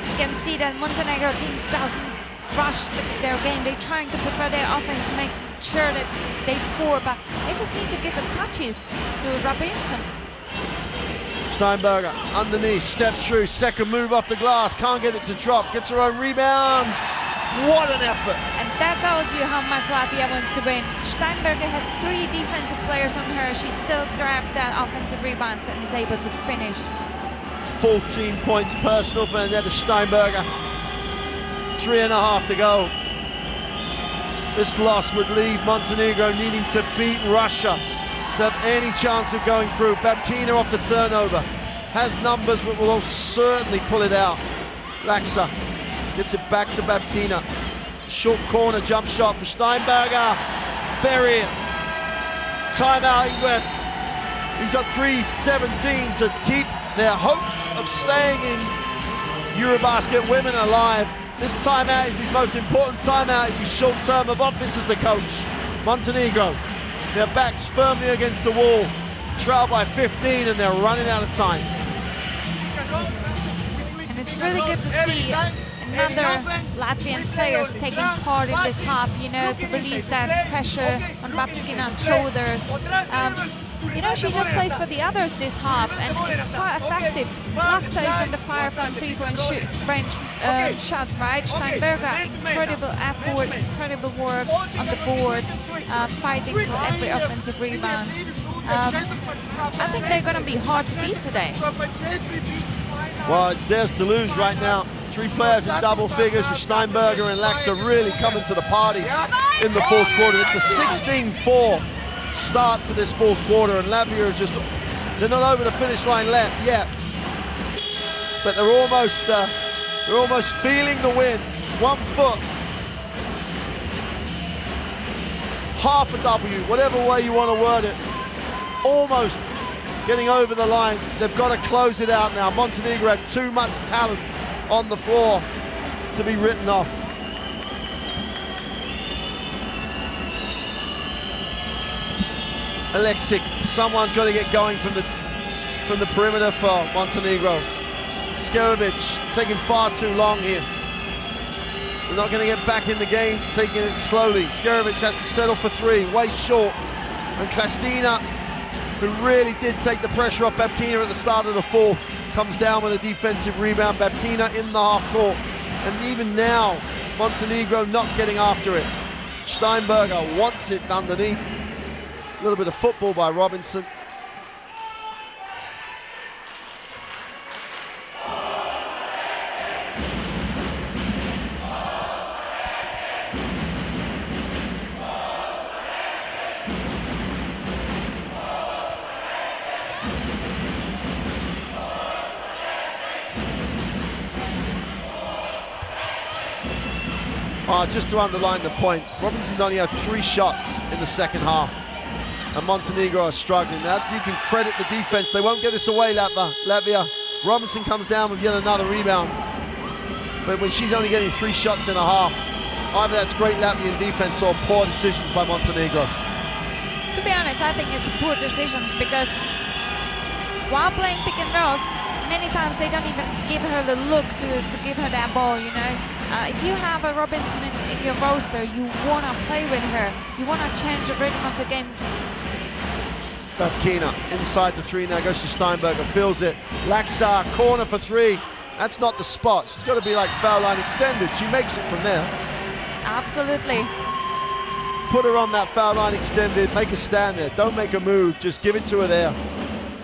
You can see that Montenegro team doesn't rush their game. They're trying to prepare their offense to make sure that they score, but they just need to give it touches to Robinson. Steinberger underneath, steps through, second move off the glass, can't get it to drop, gets her own rebound. What an effort! And that tells you how much Latvia wants to win. Steinberger has 3 defensive players on her. She still grabs that offensive rebounds and is able to finish. 14 points personal for Annette Steinberger. 3.5 to go. This loss would leave Montenegro needing to beat Russia to have any chance of going through. Babkina off the turnover. Has numbers but will certainly pull it out. Laxa gets it back to Babkina. Short corner jump shot for Steinberger. Bury it. Timeout England. He's got 3:17 to keep their hopes of staying in EuroBasket Women alive. This timeout is his most important timeout. It's his short term of office as the coach. Montenegro, their backs firmly against the wall. Trail by 15 and they're running out of time. And it's really good to see another Latvian players taking part in this half, you know, to release that pressure on Babkina's shoulders. You know, she just plays for the others this half, and it's quite effective. Laxa is on the fire from three-point range shot, right? Steinberger, incredible effort, incredible work on the board, fighting for every offensive rebound. I think they're going to be hard to beat today. Well, it's theirs to lose right now. 3 players in double figures with Steinberger and Laxa really coming to the party in the fourth quarter. It's a 16-4 start to this fourth quarter, and Latvia are just, they're not over the finish line yet, but they're almost feeling the win. 1 foot, half a W, whatever way you want to word it, almost getting over the line. They've got to close it out now. Montenegro have too much talent on the floor to be written off. Alexic, someone's got to get going from the perimeter for Montenegro. Skerovic taking far too long here. They're not going to get back in the game, taking it slowly. Skerovic has to settle for 3, way short. And Klastina, who really did take the pressure off Babkina at the start of the fourth, comes down with a defensive rebound. Babkina in the half court. And even now, Montenegro not getting after it. Steinberger wants it underneath. A little bit of football by Robinson. Just to underline the point, Robinson's only had 3 shots in the second half, and Montenegro are struggling. Now you can credit the defense. They won't get this away, Latvia. Robinson comes down with yet another rebound, but when she's only getting 3 shots in a half, either that's great Latvian defense or poor decisions by Montenegro. To be honest, I think it's poor decisions, because while playing pick and rolls, many times they don't even give her the look to give her that ball, you know. if you have a Robinson in your roster, you want to play with her. You want to change the rhythm of the game. Babkina inside the three now, goes to Steinberger, fills it. Laxar, corner for three. That's not the spot. She's got to be like foul line extended. She makes it from there. Absolutely. Put her on that foul line extended, make her stand there. Don't make a move, just give it to her there.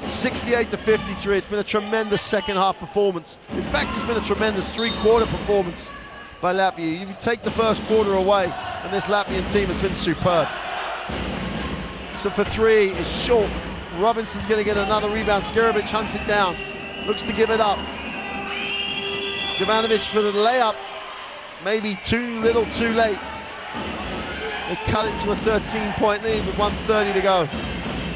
68-53. It's been a tremendous second half performance. In fact, it's been a tremendous three-quarter performance by Latvia. You take the first quarter away, and this Latvian team has been superb. So for three is short. Robinson's going to get another rebound. Skerovic hunts it down, looks to give it up. Jovanovic for the layup, maybe too little, too late. They cut it to a 13-point lead with 1:30 to go.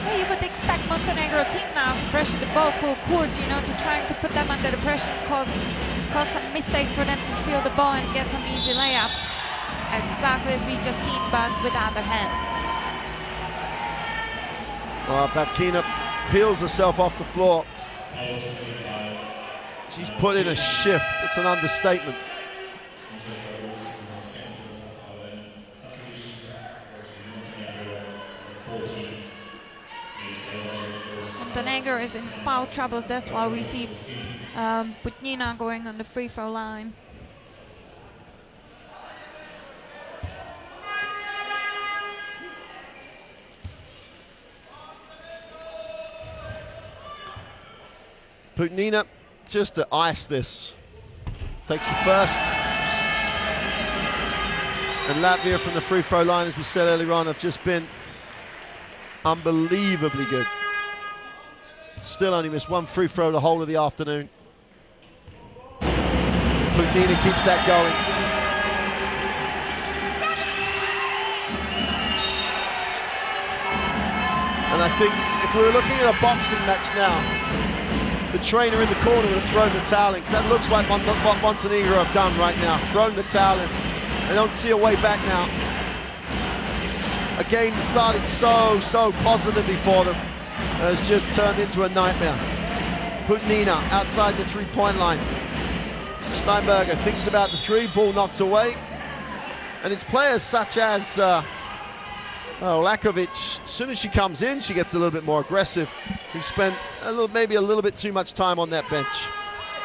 Yeah, you would expect Montenegro team now to pressure the ball full court, you know, to trying to put them under the pressure and cause some mistakes for them to steal the ball and get some easy layups. Exactly as we just seen, but without the hands. Babkina peels herself off the floor. She's put in a shift. It's an understatement. Montenegro is in foul troubles. That's why we see Putnina going on the free throw line. Putnina, just to ice this, takes the first. And Latvia from the free throw line, as we said earlier on, have just been unbelievably good. Still only missed one free throw the whole of the afternoon. Putnina keeps that going. And I think if we were looking at a boxing match now, the trainer in the corner would have thrown the towel in, because that looks like what Montenegro have done right now. Thrown the towel in. They don't see a way back now. A game that started so positively for them has just turned into a nightmare. Putnina outside the three-point line. Steinberger thinks about the three, ball knocked away. And it's players such as Lakovic, as soon as she comes in, she gets a little bit more aggressive. We've spent maybe a little bit too much time on that bench.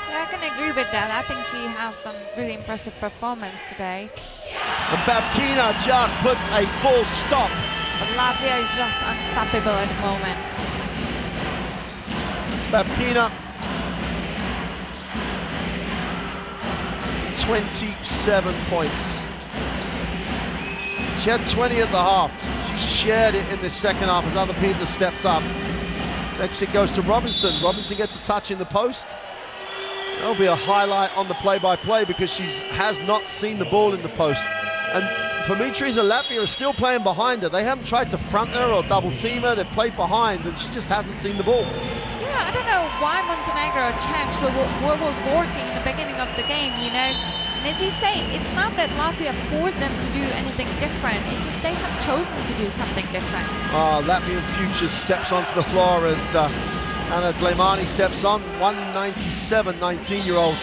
Yeah, I can agree with that. I think she has done really impressive performance today. And Babkina just puts a full stop. But Latvia is just unstoppable at the moment. Babkina, 27 points. She had 20 at the half. She shared it in the second half as other people have stepped up. Next it goes to Robinson. Robinson gets a touch in the post. That'll be a highlight on the play-by-play because she has not seen the ball in the post. And for Mitri's and Latvia are still playing behind her. They haven't tried to front her or double team her. They've played behind and she just hasn't seen the ball. Yeah, I don't know why Montenegro changed what was working in the beginning of the game, you know. And as you say, it's not that Latvia forced them to do anything different. It's just they have chosen to do something different. Latvian Futures steps onto the floor as Anna Dlemani steps on. 197, 19-year-old.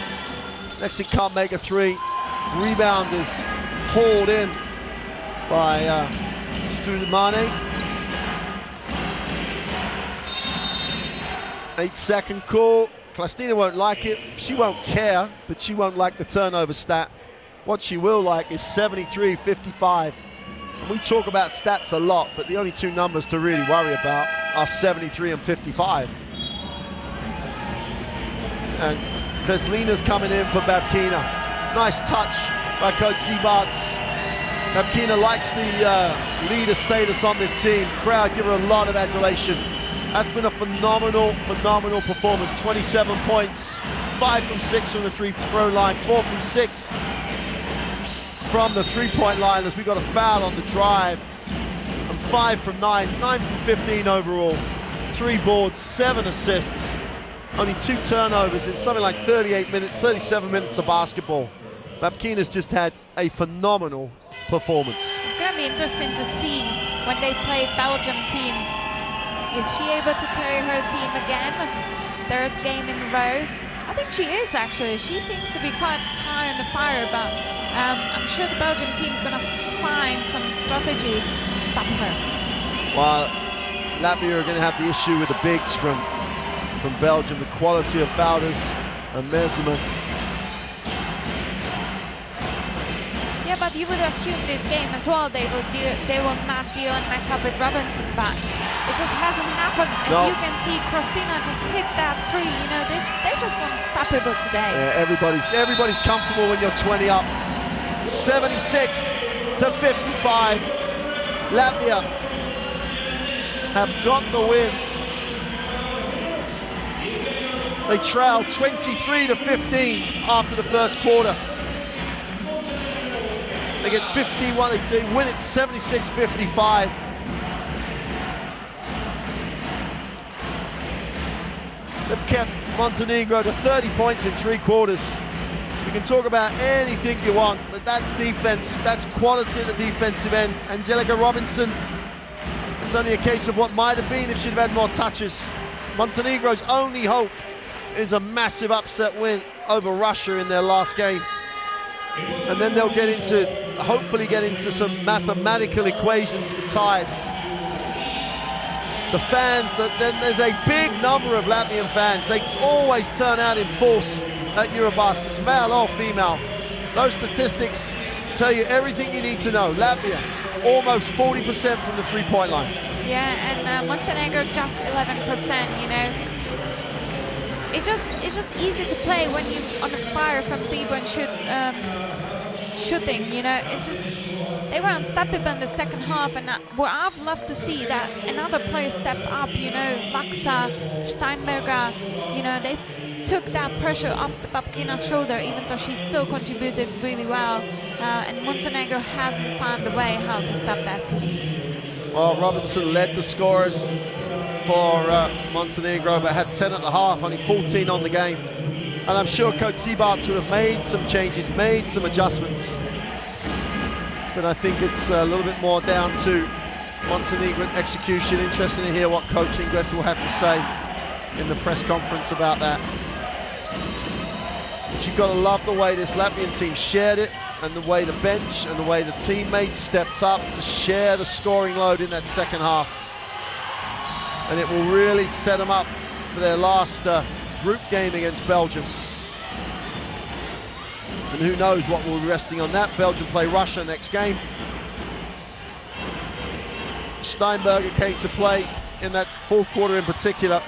Next it can't make a three. Rebound is hauled in by Studemane. 8-second call. Klastina won't like it. She won't care, but she won't like the turnover stat. What she will like is 73-55. And we talk about stats a lot, but the only two numbers to really worry about are 73 and 55. And Veslina's coming in for Babkina. Nice touch by Coach Seabarts. Babkina likes the leader status on this team. Crowd give her a lot of adulation. That's been a phenomenal performance. 27 points, 5 from 6 from the free-throw line, 4 from 6 from the three-point line as we got a foul on the drive. And 5 from 9, 9 from 15 overall. 3 boards, 7 assists. Only 2 turnovers in something like 38 minutes, 37 minutes of basketball. Babkina's just had a phenomenal performance. It's going to be interesting to see when they play Belgium team. Is she able to carry her team again? 3rd game in a row. I think she is actually. She seems to be quite high on the fire, but I'm sure the Belgian team's going to find some strategy to stop her. Well, Latvia are going to have the issue with the bigs from Belgium, the quality of Wouters and Messerman. Yeah, but you would assume this game as well they will not deal and match up with Robinson, but it just hasn't happened. As you can see, Christina just hit that three. You know, they're just unstoppable today. Yeah, everybody's comfortable when you're 20 up. 76 to 55. Latvia have got the win. They trail 23 to 15 after the first quarter. They get 51, they win it 76-55. They've kept Montenegro to 30 points in 3 quarters. You can talk about anything you want, but that's defense, that's quality at the defensive end. Angelica Robinson, it's only a case of what might have been if she'd have had more touches. Montenegro's only hope is a massive upset win over Russia in their last game. And then they'll hopefully get into some mathematical equations for ties. The fans, there's a big number of Latvian fans. They always turn out in force at EuroBaskets, male or female. Those statistics tell you everything you need to know. Latvia, almost 40% from the three-point line. Yeah, and Montenegro just 11%, you know. It's just easy to play when you're on the fire from deep and shooting, you know. It's just, they were unstoppable in the second half, and I've loved to see that another player stepped up, you know, Laksa, Steinberger, you know, they took that pressure off the Babkina's shoulder, even though she still contributed really well, and Montenegro hasn't found a way how to stop that team. Well, Robinson led the scorers for Montenegro, but had 10 at the half, only 14 on the game. And I'm sure Coach Seabarts would have made some changes, made some adjustments. But I think it's a little bit more down to Montenegro execution. Interesting to hear what Coach Ingves will have to say in the press conference about that. But you've got to love the way this Latvian team shared it, and the way the bench and the way the teammates stepped up to share the scoring load in that second half. And it will really set them up for their last group game against Belgium. And who knows what will be resting on that. Belgium play Russia next game. Steinberger came to play in that fourth quarter in particular.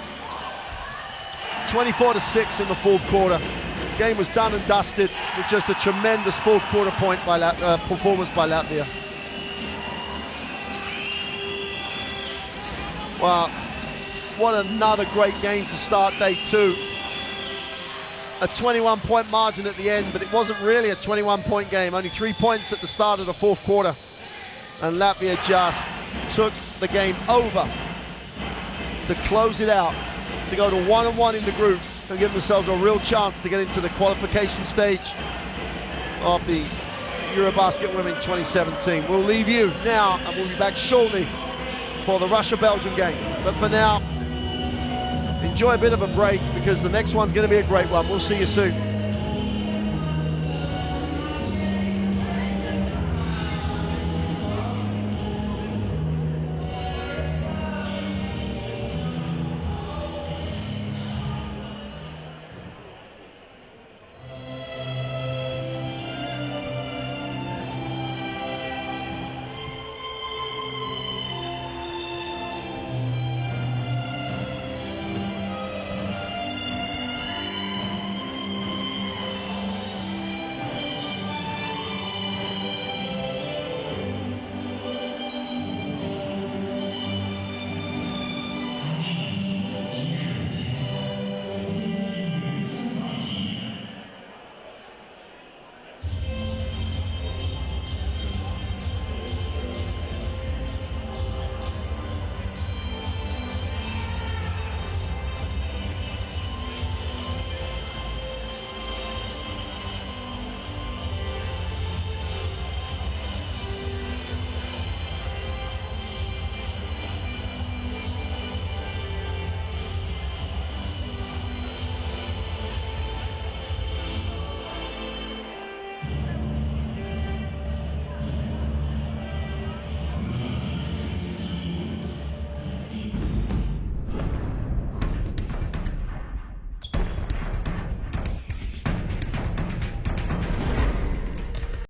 24-6 in the fourth quarter. The game was done and dusted with just a tremendous fourth quarter point by performance by Latvia. Well, what another great game to start day 2. A 21-point margin at the end, but it wasn't really a 21-point game. Only 3 points at the start of the fourth quarter. And Latvia just took the game over to close it out, to go to 1-1 in the group and give themselves a real chance to get into the qualification stage of the EuroBasket Women 2017. We'll leave you now, and we'll be back shortly for the Russia-Belgium game. But for now, enjoy a bit of a break, because the next one's going to be a great one. We'll see you soon.